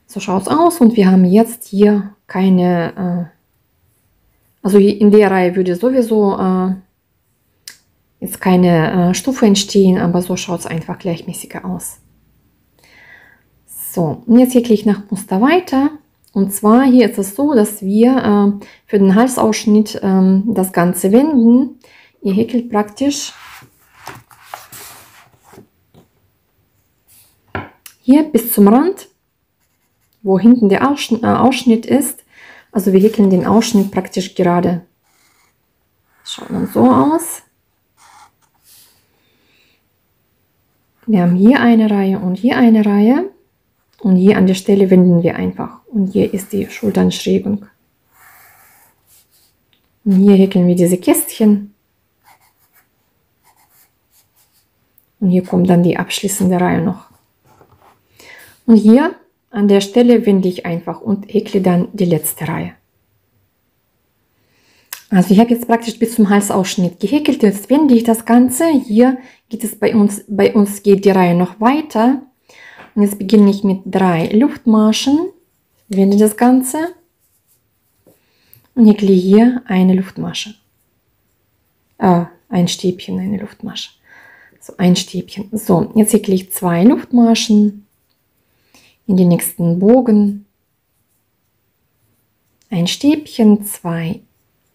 So schaut es aus und wir haben jetzt hier keine, also in der Reihe würde sowieso jetzt keine Stufe entstehen, aber so schaut es einfach gleichmäßiger aus. So, und jetzt häkle ich nach Muster weiter. Und zwar hier ist es so, dass wir für den Halsausschnitt das Ganze wenden. Ihr häkelt praktisch hier bis zum Rand, wo hinten der Ausschnitt ist. Also wir häkeln den Ausschnitt praktisch gerade. Das schaut dann so aus. Wir haben hier eine Reihe und hier eine Reihe. Und hier an der Stelle wenden wir einfach. Und hier ist die Schulternschrägung. Und hier häkeln wir diese Kästchen. Und hier kommt dann die abschließende Reihe noch. Und hier an der Stelle wende ich einfach und häkle dann die letzte Reihe. Also ich habe jetzt praktisch bis zum Halsausschnitt gehäkelt. Jetzt wende ich das Ganze. Hier geht es bei uns geht die Reihe noch weiter. Und jetzt beginne ich mit 3 Luftmaschen, wende das Ganze und häkle hier eine Luftmasche. Ein Stäbchen, eine Luftmasche. So, ein Stäbchen. So, jetzt häkle ich 2 Luftmaschen in den nächsten Bogen. Ein Stäbchen, 2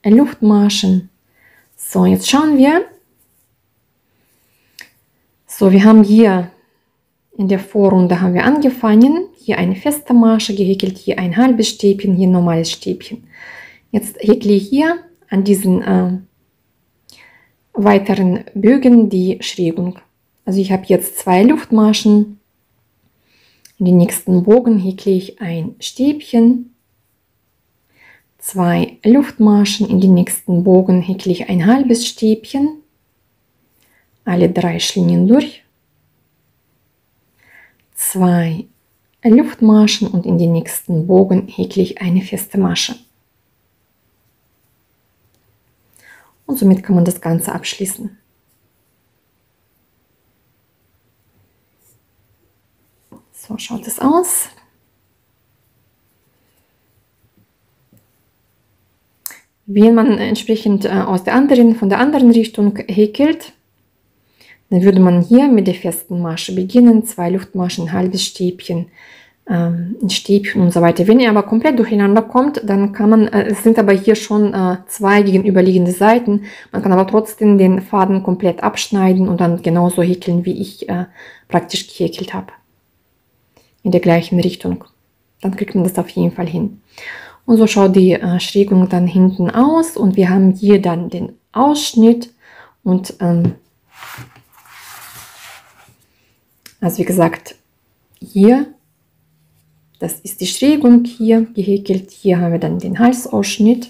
Luftmaschen. So, jetzt schauen wir. So, wir haben hier in der Vorrunde haben wir angefangen, hier eine feste Masche gehäkelt, hier ein halbes Stäbchen, hier ein normales Stäbchen. Jetzt häkle ich hier an diesen weiteren Bögen die Schrägung. Also ich habe jetzt 2 Luftmaschen. In den nächsten Bogen häkle ich ein Stäbchen, 2 Luftmaschen, in den nächsten Bogen häkle ich ein halbes Stäbchen, alle 3 Schlingen durch. 2 Luftmaschen und in den nächsten Bogen häkle ich eine feste Masche. Und somit kann man das Ganze abschließen. So schaut es aus. Wenn man entsprechend von der anderen Richtung häkelt, Dann würde man hier mit der festen Masche beginnen, 2 Luftmaschen, ein halbes Stäbchen, ein Stäbchen und so weiter. Wenn ihr aber komplett durcheinander kommt, dann kann man, es sind aber hier schon 2 gegenüberliegende Seiten, man kann aber trotzdem den Faden komplett abschneiden und dann genauso häkeln, wie ich praktisch gehäkelt habe. In der gleichen Richtung. Dann kriegt man das auf jeden Fall hin. Und so schaut die Schrägung dann hinten aus und wir haben hier dann den Ausschnitt und also wie gesagt, hier, das ist die Schrägung hier gehäkelt. Hier haben wir dann den Halsausschnitt.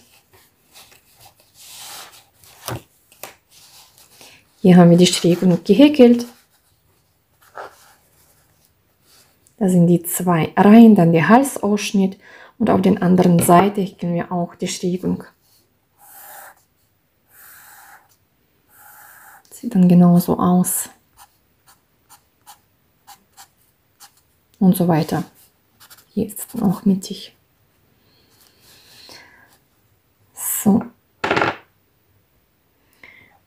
Hier haben wir die Schrägung gehäkelt. Da sind die 2 Reihen, dann der Halsausschnitt und auf der anderen Seite häkeln wir auch die Schrägung. Sieht dann genauso aus. Und so weiter. Hier ist es dann auch mittig. So.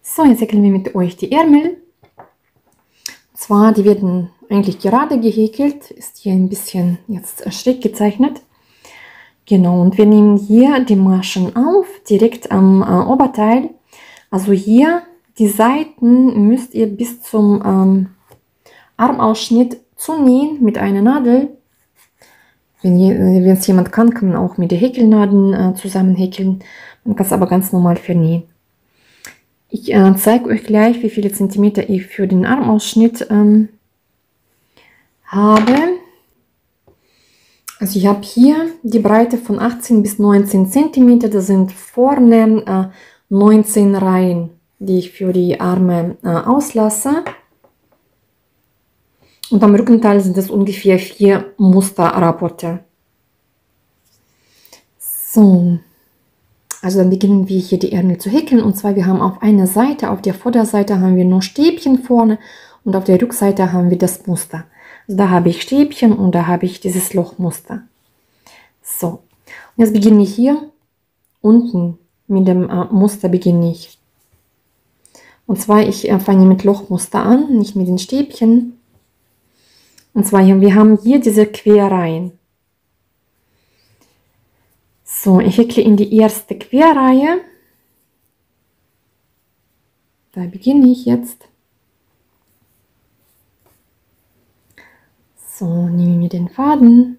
So, jetzt häkeln wir mit euch die Ärmel. Und zwar, die werden eigentlich gerade gehäkelt. Ist hier ein bisschen jetzt schräg gezeichnet. Genau, und wir nehmen hier die Maschen auf, direkt am Oberteil. Also hier, die Seiten müsst ihr bis zum Armausschnitt zunähen mit einer Nadel. Wenn es jemand kann, kann man auch mit der Häkelnadeln zusammen häkeln. Man kann es aber ganz normal vernähen. Ich zeige euch gleich, wie viele Zentimeter ich für den Armausschnitt habe. Also ich habe hier die Breite von 18 bis 19 cm. Das sind vorne 19 Reihen, die ich für die Arme auslasse. Und am Rückenteil sind es ungefähr 4 Musterrapporte. So, also dann beginnen wir hier die Ärmel zu häkeln. Und zwar, wir haben auf einer Seite, auf der Vorderseite haben wir nur Stäbchen vorne und auf der Rückseite haben wir das Muster. Also da habe ich Stäbchen und da habe ich dieses Lochmuster. So, und jetzt beginne ich hier unten mit dem Muster beginne ich. Und zwar, ich fange mit Lochmuster an, nicht mit den Stäbchen. Und zwar, wir haben hier diese Querreihen. So, ich häkle in die erste Querreihe. Da beginne ich jetzt. So, nehme mir den Faden,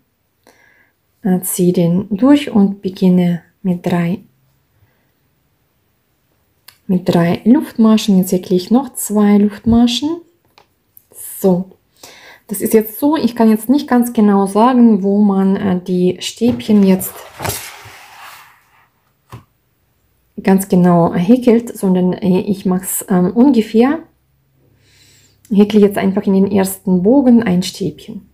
ziehe den durch und beginne mit 3 Luftmaschen. Jetzt häkle ich noch 2 Luftmaschen. So. Das ist jetzt so, ich kann jetzt nicht ganz genau sagen, wo man die Stäbchen jetzt ganz genau häkelt, sondern ich mache es ungefähr. Ich häkle jetzt einfach in den ersten Bogen ein Stäbchen.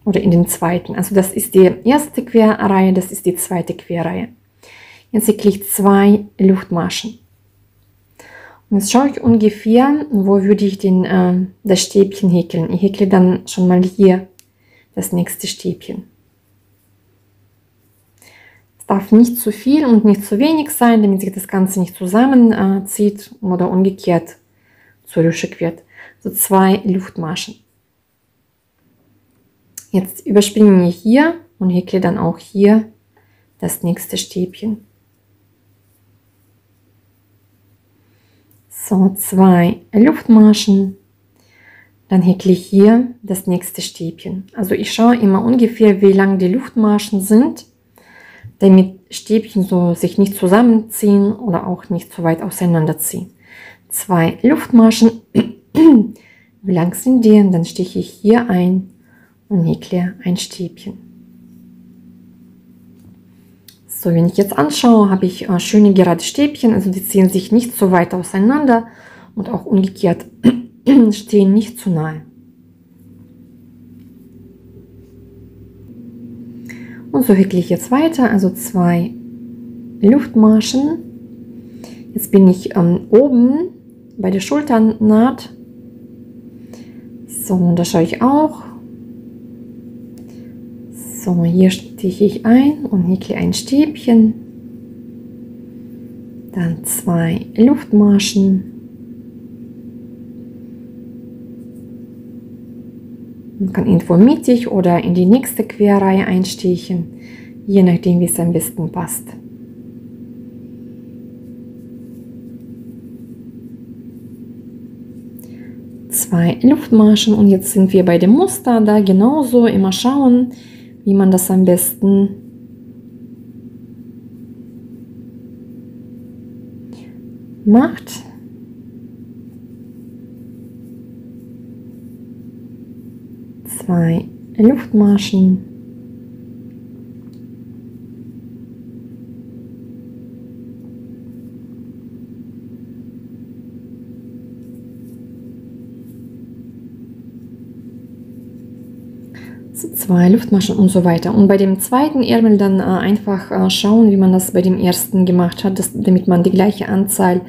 Oder in den zweiten. Also das ist die erste Querreihe, das ist die zweite Querreihe. Jetzt häkle ich 2 Luftmaschen. Und jetzt schaue ich ungefähr, wo würde ich das Stäbchen häkeln. Ich häkle dann schon mal hier das nächste Stäbchen. Es darf nicht zu viel und nicht zu wenig sein, damit sich das Ganze nicht zusammenzieht oder umgekehrt zu rüschig wird. So 2 Luftmaschen. Jetzt überspringe ich hier und häkle dann auch hier das nächste Stäbchen. So, 2 Luftmaschen, dann häkle ich hier das nächste Stäbchen. Also ich schaue immer ungefähr, wie lang die Luftmaschen sind, damit Stäbchen so sich nicht zusammenziehen oder auch nicht so weit auseinanderziehen. 2 Luftmaschen, wie lang sind die? Und dann stiche ich hier ein und häkle ein Stäbchen. So, wenn ich jetzt anschaue, habe ich schöne gerade Stäbchen, also die ziehen sich nicht so weit auseinander und auch umgekehrt stehen nicht zu nahe. Und so häkle ich jetzt weiter, also 2 Luftmaschen. Jetzt bin ich oben bei der Schulternaht. So, und da schaue ich auch. So, hier stiche ich ein und häkle ein Stäbchen. dann 2 Luftmaschen. Man kann irgendwo mittig oder in die nächste Querreihe einstechen, je nachdem, wie es am besten passt. Zwei Luftmaschen und jetzt sind wir bei dem Muster da genauso. Immer schauen, wie man das am besten macht. Zwei Luftmaschen. So, 2 Luftmaschen und so weiter. Und bei dem zweiten Ärmel dann einfach schauen, wie man das bei dem ersten gemacht hat, damit man die gleiche Anzahl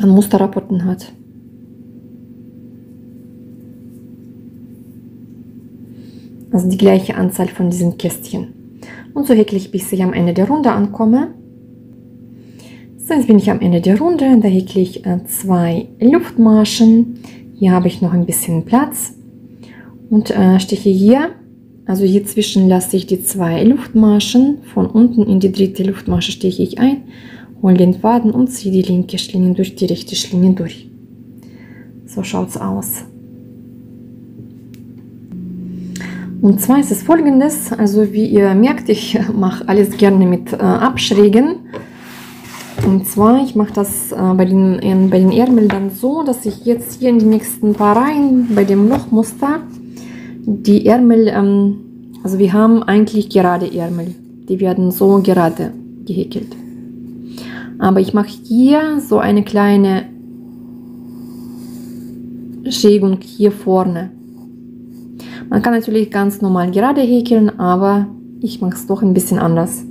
an Musterrapporten hat. Also die gleiche Anzahl von diesen Kästchen. Und so häkle ich, bis ich am Ende der Runde ankomme. So, jetzt bin ich am Ende der Runde. Da häkle ich 2 Luftmaschen. Hier habe ich noch ein bisschen Platz. Und steche hier, also hier zwischen lasse ich die 2 Luftmaschen. Von unten in die dritte Luftmasche steche ich ein, hole den Faden und ziehe die linke Schlinge durch die rechte Schlinge durch. So schaut es aus. Und zwar ist es folgendes, also wie ihr merkt, ich mache alles gerne mit Abschrägen. Und zwar, ich mache das bei den Ärmeln dann so, dass ich jetzt hier in die nächsten paar Reihen bei dem Lochmuster die Ärmel, also wir haben eigentlich gerade Ärmel, die werden so gerade gehäkelt. Aber ich mache hier so eine kleine Schrägung hier vorne. Man kann natürlich ganz normal gerade häkeln, aber ich mache es doch ein bisschen anders,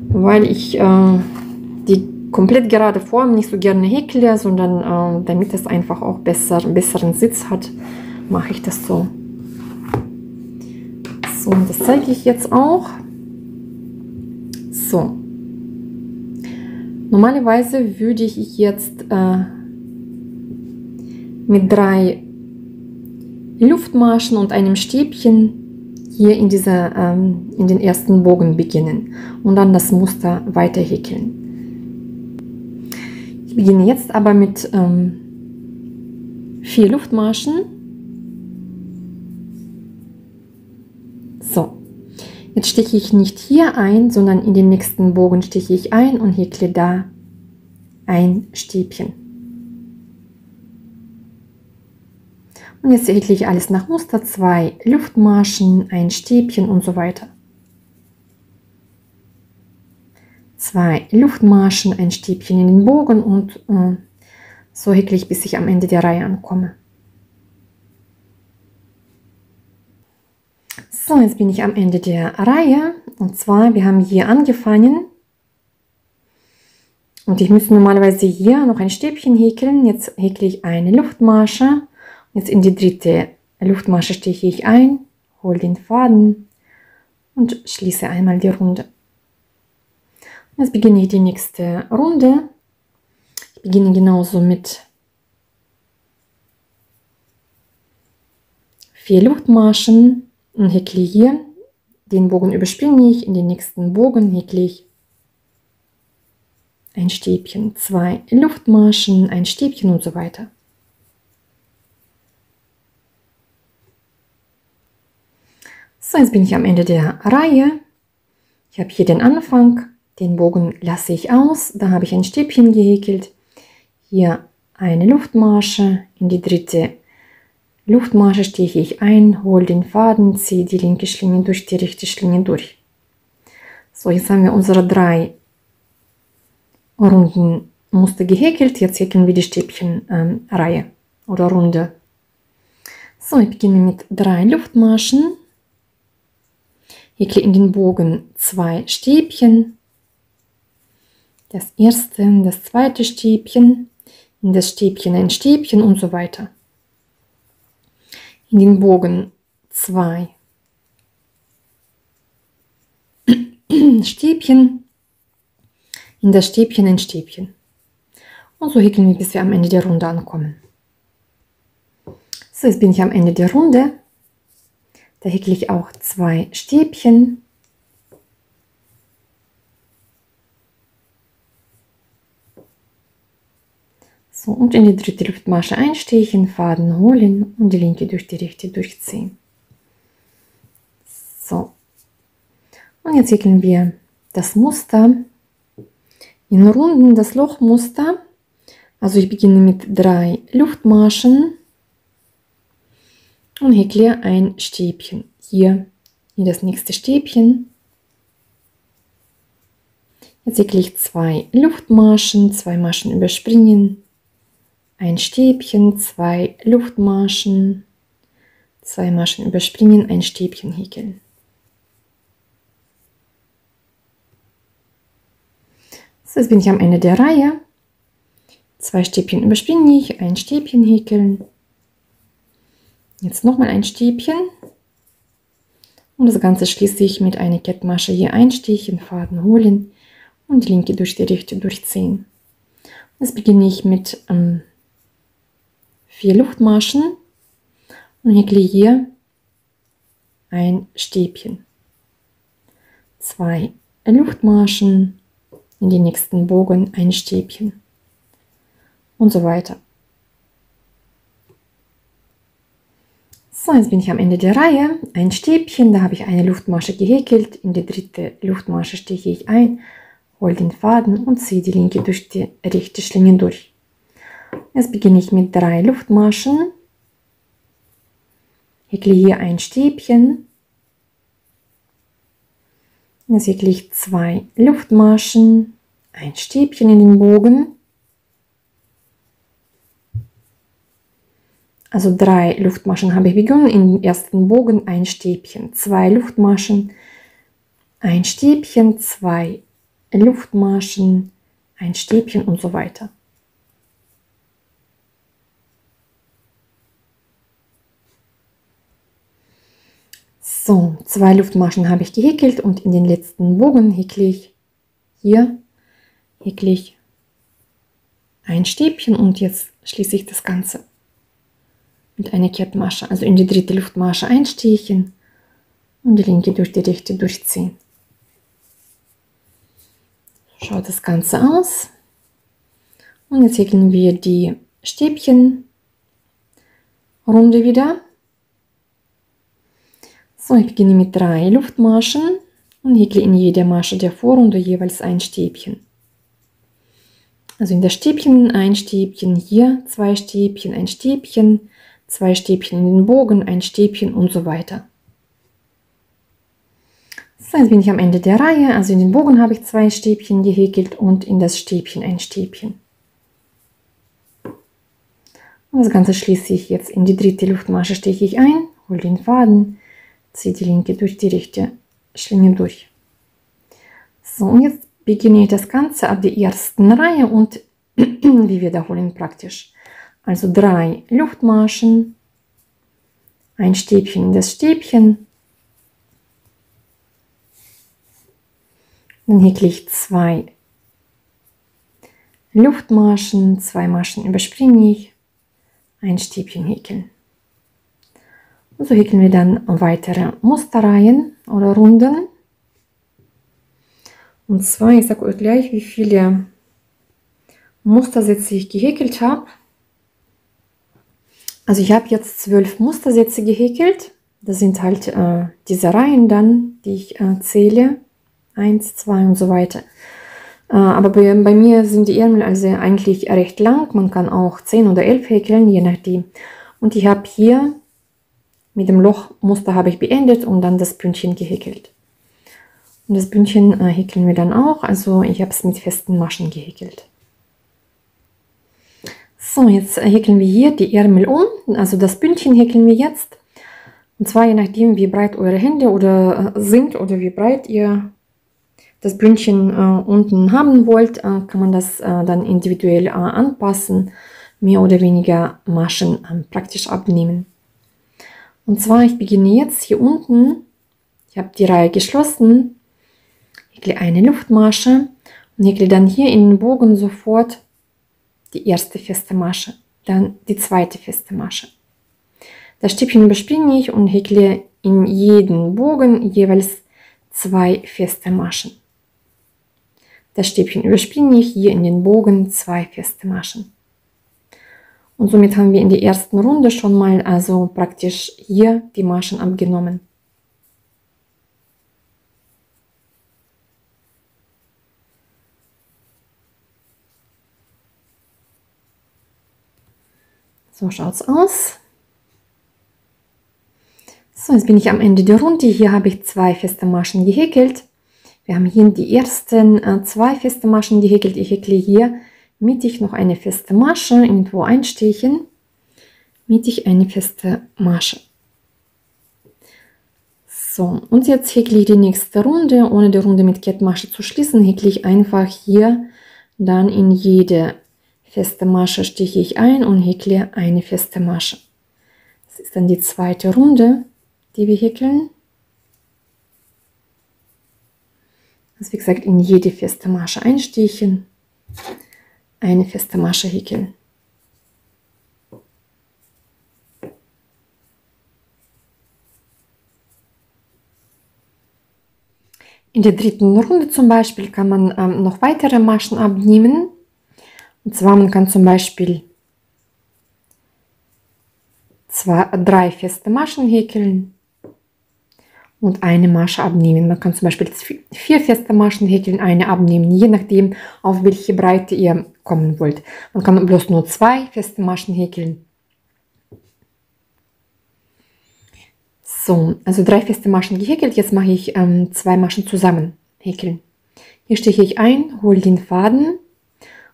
weil ich die komplett gerade Form nicht so gerne häkle, sondern damit es einfach auch einen besseren Sitz hat, mache ich das so. So, und das zeige ich jetzt auch. So. Normalerweise würde ich jetzt mit 3 Luftmaschen und einem Stäbchen hier in den ersten Bogen beginnen und dann das Muster weiter häkeln. Ich beginne jetzt aber mit 4 Luftmaschen. So, jetzt steche ich nicht hier ein, sondern in den nächsten Bogen steche ich ein und häkle da ein Stäbchen. Und jetzt häkle ich alles nach Muster, 2 Luftmaschen, ein Stäbchen und so weiter. 2 Luftmaschen, ein Stäbchen in den Bogen und so häkle ich, bis ich am Ende der Reihe ankomme. So, jetzt bin ich am Ende der Reihe und zwar, wir haben hier angefangen und ich müsste normalerweise hier noch ein Stäbchen häkeln. Jetzt häkle ich eine Luftmasche. Jetzt in die dritte Luftmasche steche ich ein, hole den Faden und schließe einmal die Runde. Jetzt beginne ich die nächste Runde. Ich beginne genauso mit 4 Luftmaschen und häkle hier. Den Bogen überspringe ich, in den nächsten Bogen häkle ich ein Stäbchen, 2 Luftmaschen, ein Stäbchen und so weiter. So, jetzt bin ich am Ende der Reihe. Ich habe hier den Anfang, den Bogen lasse ich aus, da habe ich ein Stäbchen gehäkelt. Hier eine Luftmasche, in die dritte Luftmasche steche ich ein, hole den Faden, ziehe die linke Schlinge durch die rechte Schlinge durch. So, jetzt haben wir unsere 3 Runden Muster gehäkelt. Jetzt häkeln wir die Stäbchenreihe oder Runde. So, ich beginne mit 3 Luftmaschen. Häkle in den Bogen 2 Stäbchen. Das erste, das zweite Stäbchen, in das Stäbchen ein Stäbchen und so weiter. In den Bogen 2 Stäbchen, in das Stäbchen ein Stäbchen. Und so häkeln wir, bis wir am Ende der Runde ankommen. So, jetzt bin ich am Ende der Runde. Da häkle ich auch 2 Stäbchen. So, und in die dritte Luftmasche einstechen, Faden holen und die linke durch die rechte durchziehen. So, und jetzt häkeln wir das Muster in Runden, das Lochmuster. Also ich beginne mit 3 Luftmaschen und häkle ein Stäbchen hier in das nächste Stäbchen. Jetzt häkle ich 2 Luftmaschen, 2 Maschen überspringen, ein Stäbchen, 2 Luftmaschen, 2 Maschen überspringen, ein Stäbchen häkeln. So, jetzt bin ich am Ende der Reihe. 2 Stäbchen überspringe ich, ein Stäbchen häkeln. Jetzt nochmal ein Stäbchen. Und das Ganze schließe ich mit einer Kettmasche hier einstechen, Faden holen und die linke durch die rechte durchziehen. Jetzt beginne ich mit 4 Luftmaschen und häkle hier ein Stäbchen. 2 Luftmaschen, in den nächsten Bogen ein Stäbchen und so weiter. So, jetzt bin ich am Ende der Reihe. Ein Stäbchen, da habe ich eine Luftmasche gehäkelt. In die dritte Luftmasche steche ich ein, hole den Faden und ziehe die linke durch die rechte Schlinge durch. Jetzt beginne ich mit 3 Luftmaschen, häkle hier ein Stäbchen. Jetzt häkle ich 2 Luftmaschen, ein Stäbchen in den Bogen. Also 3 Luftmaschen habe ich begonnen, im ersten Bogen ein Stäbchen, 2 Luftmaschen, ein Stäbchen, 2 Luftmaschen, ein Stäbchen und so weiter. So, 2 Luftmaschen habe ich gehäkelt und in den letzten Bogen häkle ich hier ein Stäbchen und jetzt schließe ich das Ganze mit einer Kettmasche, also in die dritte Luftmasche einstechen und die linke durch die rechte durchziehen. Schaut das Ganze aus. Und jetzt häkeln wir die Stäbchenrunde wieder. So, ich beginne mit 3 Luftmaschen und häkle in jeder Masche der Vorrunde jeweils ein Stäbchen. Also in das Stäbchen ein Stäbchen, hier 2 Stäbchen, ein Stäbchen, 2 Stäbchen in den Bogen, ein Stäbchen und so weiter. So, jetzt bin ich am Ende der Reihe. Also in den Bogen habe ich 2 Stäbchen gehäkelt und in das Stäbchen ein Stäbchen. Und das Ganze schließe ich jetzt in die dritte Luftmasche, steche ich ein, hole den Faden, ziehe die linke durch die rechte Schlinge durch. So, und jetzt beginne ich das Ganze ab der ersten Reihe und wir wiederholen praktisch. Also 3 Luftmaschen, ein Stäbchen in das Stäbchen, dann häkle ich 2 Luftmaschen, 2 Maschen überspringe ich, ein Stäbchen häkeln. Und so häkeln wir dann weitere Musterreihen oder Runden. Und zwar, ich sage euch gleich, wie viele Mustersätze ich gehäkelt habe. Also ich habe jetzt 12 Mustersätze gehäkelt. Das sind halt diese Reihen dann, die ich zähle. 1, 2 und so weiter. Aber bei mir sind die Ärmel also eigentlich recht lang. Man kann auch 10 oder 11 häkeln, je nachdem. Und ich habe hier mit dem Lochmuster habe ich beendet und dann das Bündchen gehäkelt. Und das Bündchen häkeln wir dann auch. Also ich habe es mit festen Maschen gehäkelt. So, jetzt häkeln wir hier die Ärmel um. Also das Bündchen häkeln wir jetzt. Und zwar je nachdem, wie breit eure Hände sind oder wie breit ihr das Bündchen unten haben wollt, kann man das dann individuell anpassen, mehr oder weniger Maschen praktisch abnehmen. Und zwar, ich beginne jetzt hier unten, ich habe die Reihe geschlossen, häkle eine Luftmasche und häkle dann hier in den Bogen sofort die erste feste Masche, dann die zweite feste Masche. Das Stäbchen überspringe ich und häkle in jeden Bogen jeweils 2 feste Maschen. Das Stäbchen überspringe ich hier in den Bogen 2 feste Maschen. Und somit haben wir in der ersten Runde schon mal also praktisch hier die Maschen abgenommen. So schaut es aus. So, jetzt bin ich am Ende der Runde. Hier habe ich 2 feste Maschen gehäkelt. Wir haben hier die ersten 2 feste Maschen gehäkelt. Ich häkle hier mittig noch eine feste Masche, irgendwo einstechen. Mittig eine feste Masche. So, und jetzt häkle ich die nächste Runde. Ohne die Runde mit Kettmasche zu schließen, häkle ich einfach hier dann in jede feste Masche stiche ich ein und häkle eine feste Masche. Das ist dann die zweite Runde, die wir häkeln. Also wie gesagt, in jede feste Masche einstechen, eine feste Masche häkeln. In der dritten Runde zum Beispiel kann man noch weitere Maschen abnehmen. Und zwar man kann zum Beispiel 3 feste Maschen häkeln und eine Masche abnehmen. Man kann zum Beispiel 4 feste Maschen häkeln, eine abnehmen, je nachdem, auf welche Breite ihr kommen wollt. Man kann bloß nur 2 feste Maschen häkeln. So, also 3 feste Maschen gehäkelt. Jetzt mache ich 2 Maschen zusammen häkeln. Hier steche ich ein, hole den Faden.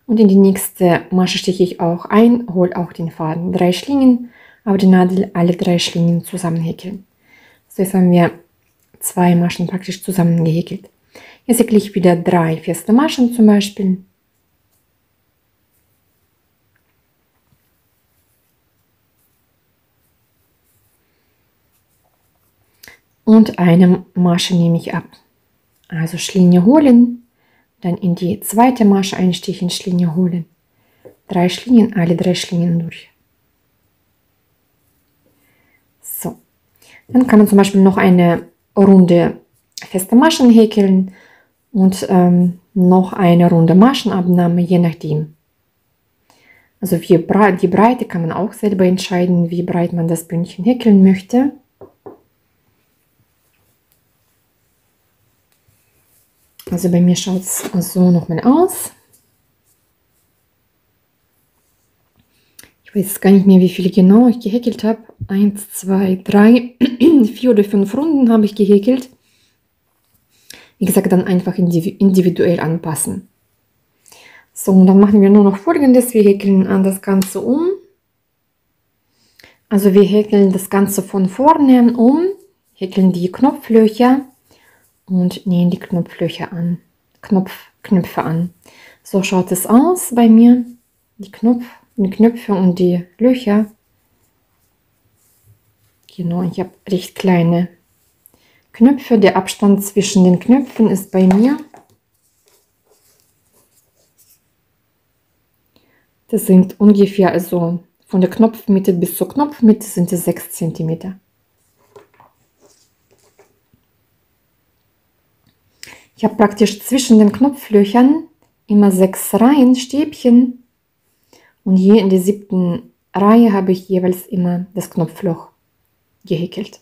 Und in die nächste Masche steche ich auch ein, hole auch den Faden. 3 Schlingen, aber die Nadel alle 3 Schlingen zusammen häkeln. So, jetzt haben wir 2 Maschen praktisch zusammen gehäkelt. Jetzt häkle ich wieder 3 feste Maschen zum Beispiel. Und eine Masche nehme ich ab. Also Schlinge holen. Dann in die zweite Masche einstechen, Schlinge holen. 3 Schlingen, alle 3 Schlingen durch. So. Dann kann man zum Beispiel noch eine Runde feste Maschen häkeln und noch eine Runde Maschenabnahme, je nachdem. Also die Breite kann man auch selber entscheiden, wie breit man das Bündchen häkeln möchte. Also bei mir schaut es so nochmal aus. Ich weiß gar nicht mehr, wie viele genau ich gehäkelt habe. 1, 2, 3, 4 oder 5 Runden habe ich gehäkelt. Wie gesagt, dann einfach individuell anpassen. So, und dann machen wir nur noch Folgendes. Wir häkeln das Ganze um. Also wir häkeln das Ganze von vorne um, häkeln die Knopflöcher und nähen die Knopflöcher an, Knöpfe an. So schaut es aus bei mir. Die Knöpfe und die Löcher. Genau, ich habe recht kleine Knöpfe. Der Abstand zwischen den Knöpfen ist bei mir. Das sind ungefähr, also von der Knopfmitte bis zur Knopfmitte sind es 6 cm. Ich habe praktisch zwischen den Knopflöchern immer 6 Reihen Stäbchen und hier in der 7. Reihe habe ich jeweils immer das Knopfloch gehäkelt.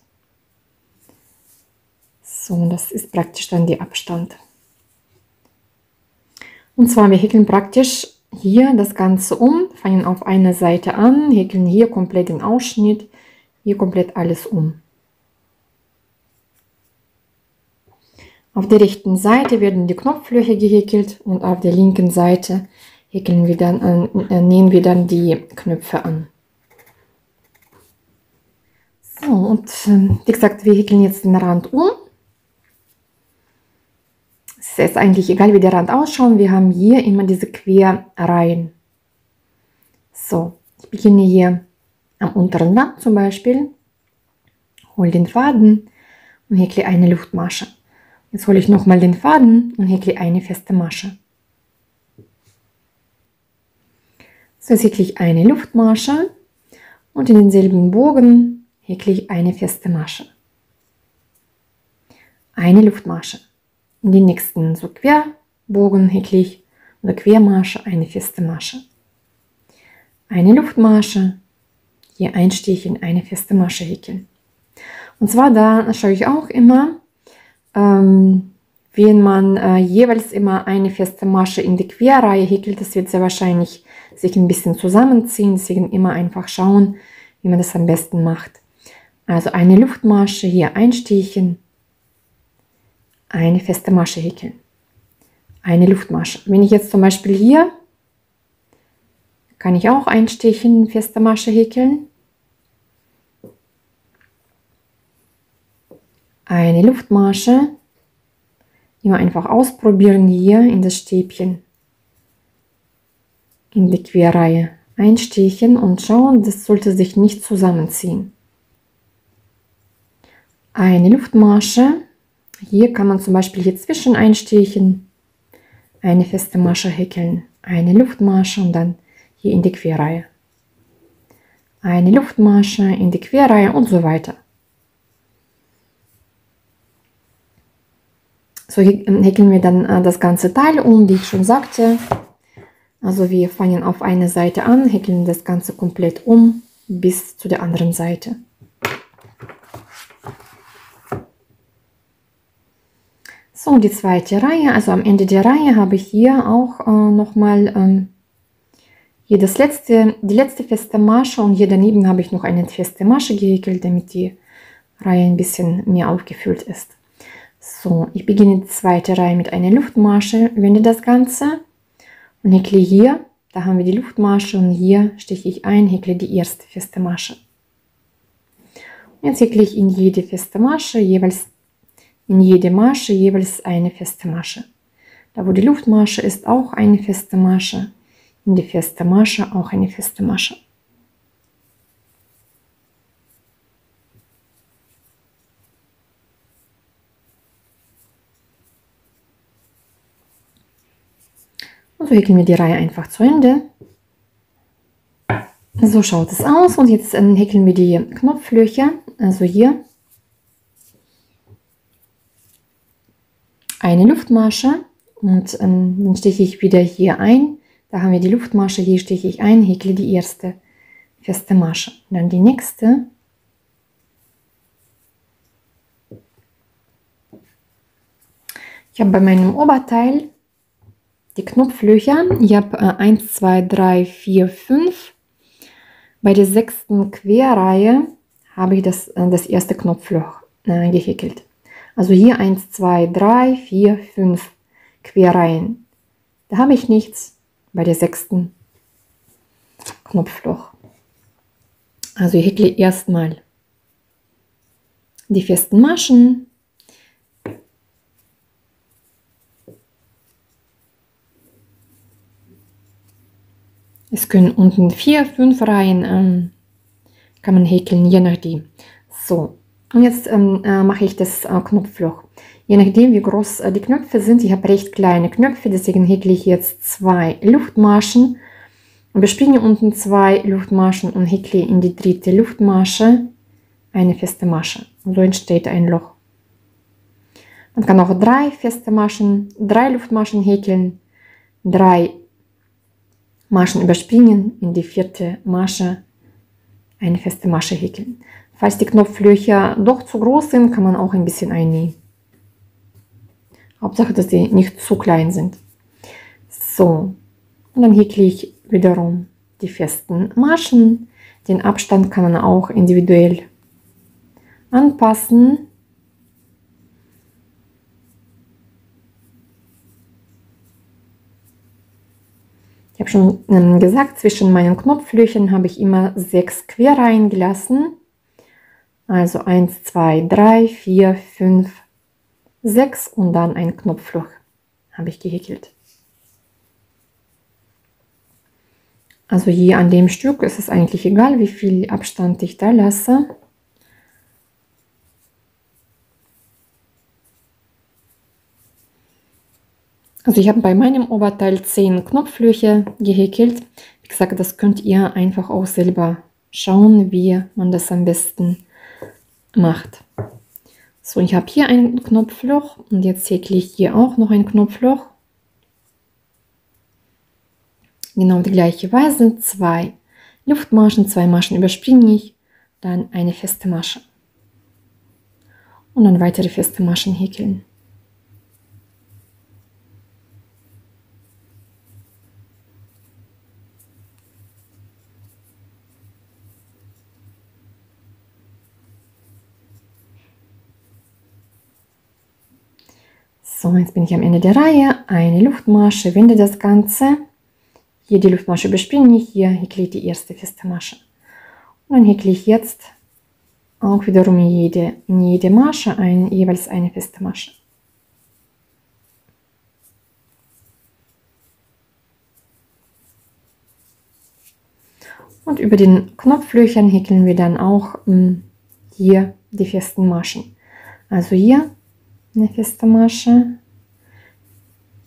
So, das ist praktisch dann der Abstand. Und zwar wir häkeln praktisch hier das Ganze um, fangen auf einer Seite an, häkeln hier komplett den Ausschnitt, hier komplett alles um. Auf der rechten Seite werden die Knopflöcher gehäkelt und auf der linken Seite nähen wir dann die Knöpfe an. So, und wie gesagt, wir häkeln jetzt den Rand um. Es ist jetzt eigentlich egal, wie der Rand ausschaut. Wir haben hier immer diese Querreihen. So, ich beginne hier am unteren Rand zum Beispiel, hole den Faden und häkle eine Luftmasche. Jetzt hole ich nochmal den Faden und häkle eine feste Masche. So, jetzt häkle ich eine Luftmasche und in denselben Bogen häkle ich eine feste Masche. Eine Luftmasche. In den nächsten so Querbogen häkle ich oder Quermasche eine feste Masche. Eine Luftmasche, hier einstechen, eine feste Masche häkeln. Und zwar da schaue ich auch immer, wenn man jeweils immer eine feste Masche in die Querreihe häkelt, das wird sehr wahrscheinlich sich ein bisschen zusammenziehen, deswegen immer einfach schauen, wie man das am besten macht. Also eine Luftmasche, hier einstechen, eine feste Masche häkeln, eine Luftmasche. Wenn ich jetzt zum Beispiel hier, kann ich auch einstechen, feste Masche häkeln, eine Luftmasche, immer einfach ausprobieren, hier in das Stäbchen, in die Querreihe einstechen und schauen, das sollte sich nicht zusammenziehen. Eine Luftmasche, hier kann man zum Beispiel hier zwischen einstechen, eine feste Masche häkeln, eine Luftmasche und dann hier in die Querreihe. Eine Luftmasche in die Querreihe und so weiter. So häkeln wir dann das ganze Teil um, wie ich schon sagte. Also wir fangen auf eine Seite an, häkeln das Ganze komplett um bis zu der anderen Seite. So, die zweite Reihe, also am Ende der Reihe habe ich hier auch nochmal hier die letzte feste Masche und hier daneben habe ich noch eine feste Masche gehäkelt, damit die Reihe ein bisschen mehr aufgefüllt ist. So, ich beginne die zweite Reihe mit einer Luftmasche, wende das Ganze und häkle hier, da haben wir die Luftmasche und hier steche ich ein, häkle die erste feste Masche. Jetzt häkle ich in jede feste Masche jeweils eine feste Masche. Da wo die Luftmasche ist, auch eine feste Masche, in die feste Masche auch eine feste Masche. Und so häkeln wir die Reihe einfach zu Ende. So schaut es aus und jetzt häkeln wir die Knopflöcher, also hier eine Luftmasche und dann steche ich wieder hier ein. Da haben wir die Luftmasche, hier steche ich ein, häkle die erste feste Masche. Dann die nächste. Ich habe bei meinem Oberteil die Knopflöcher. Ich habe 1, 2, 3, 4, 5. Bei der 6. Querreihe habe ich das erste Knopfloch gehäkelt. Also hier 1, 2, 3, 4, 5 Querreihen. Da habe ich nichts bei der 6. Knopfloch. Also ich häkle erstmal die festen Maschen. Es können unten 4, 5 Reihen kann man häkeln, je nachdem. So, und jetzt mache ich das Knopfloch. Je nachdem, wie groß die Knöpfe sind, ich habe recht kleine Knöpfe, deswegen häkle ich jetzt 2 Luftmaschen und bespringe unten 2 Luftmaschen und häkle in die 3. Luftmasche eine feste Masche. Und so entsteht ein Loch. Man kann auch 3 feste Maschen, 3 Luftmaschen häkeln, 3 Maschen überspringen, in die 4. Masche eine feste Masche häkeln. Falls die Knopflöcher doch zu groß sind, kann man auch ein bisschen einnähen. Hauptsache, dass sie nicht zu klein sind. So, und dann häkle ich wiederum die festen Maschen. Den Abstand kann man auch individuell anpassen. Ich habe schon gesagt, zwischen meinen Knopflöchern habe ich immer 6 Querreihen gelassen. Also 1, 2, 3, 4, 5, 6 und dann ein Knopfloch habe ich gehäkelt. Also hier an dem Stück ist es eigentlich egal, wie viel Abstand ich da lasse. Also ich habe bei meinem Oberteil 10 Knopflöcher gehäkelt. Wie gesagt, das könnt ihr einfach auch selber schauen, wie man das am besten macht. So, ich habe hier ein Knopfloch und jetzt häkle ich hier auch noch ein Knopfloch. Genau die gleiche Weise, 2 Luftmaschen, 2 Maschen überspringe ich, dann eine feste Masche und dann weitere feste Maschen häkeln. So, jetzt bin ich am Ende der Reihe, eine Luftmasche, wende das Ganze. Hier die Luftmasche überspringe ich, hier häkle ich die erste feste Masche. Und dann häkle ich jetzt auch wiederum in jede Masche jeweils eine feste Masche. Und über den Knopflöchern häkeln wir dann auch hier die festen Maschen. Also hier eine feste Masche,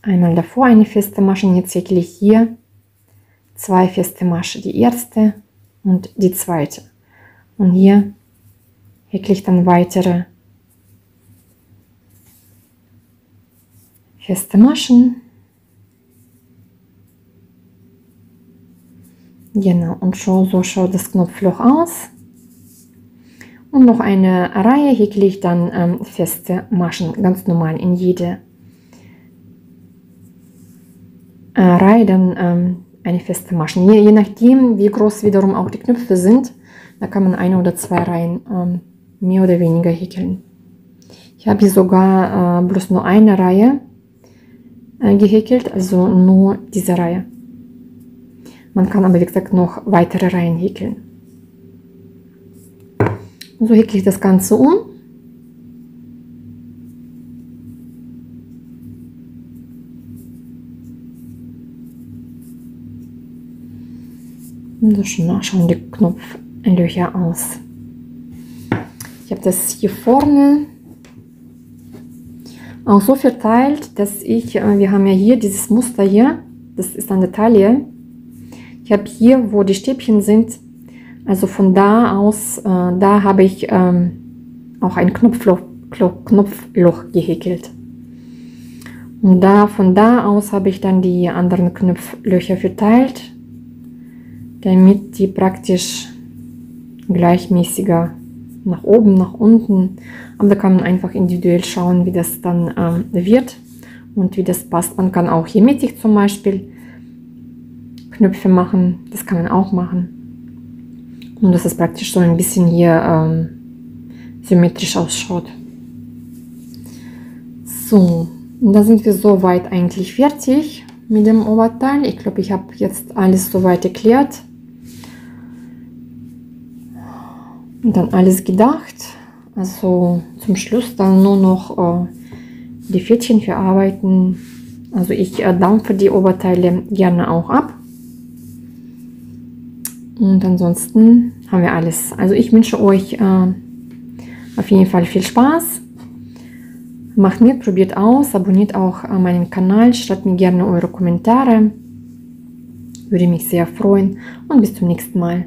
einmal davor eine feste Masche und jetzt häkle ich hier 2 feste Maschen, die erste und die zweite. Und hier häkle ich dann weitere feste Maschen. Genau, und so schaut das Knopfloch aus. Und noch eine Reihe häkle ich dann feste Maschen, ganz normal in jede Reihe dann eine feste Maschen. Je nachdem, wie groß wiederum auch die Knöpfe sind, da kann man 1 oder 2 Reihen mehr oder weniger häkeln. Ich habe hier sogar bloß nur eine Reihe gehäkelt, also nur diese Reihe. Man kann aber wie gesagt noch weitere Reihen häkeln. Und so häkle ich das Ganze um. Und so schauen die Knopflöcher aus. Ich habe das hier vorne auch so verteilt, dass wir haben ja hier dieses Muster hier, das ist an der Taille. Ich habe hier, wo die Stäbchen sind, also von da aus, da habe ich auch ein Knopfloch gehäkelt. Und von da aus habe ich dann die anderen Knopflöcher verteilt, damit die praktisch gleichmäßiger nach oben, nach unten, aber da kann man einfach individuell schauen, wie das dann wird und wie das passt. Man kann auch hier mittig zum Beispiel Knöpfe machen, das kann man auch machen. Und dass es praktisch so ein bisschen hier symmetrisch ausschaut. So, und da sind wir soweit eigentlich fertig mit dem Oberteil. Ich glaube, ich habe jetzt alles soweit erklärt. Und dann alles gedacht. Also zum Schluss dann nur noch die Fädchen verarbeiten. Also ich dampfe die Oberteile gerne auch ab. Und ansonsten haben wir alles. Also ich wünsche euch auf jeden Fall viel Spaß. Macht mit, probiert aus, abonniert auch meinen Kanal, schreibt mir gerne eure Kommentare. Würde mich sehr freuen und bis zum nächsten Mal.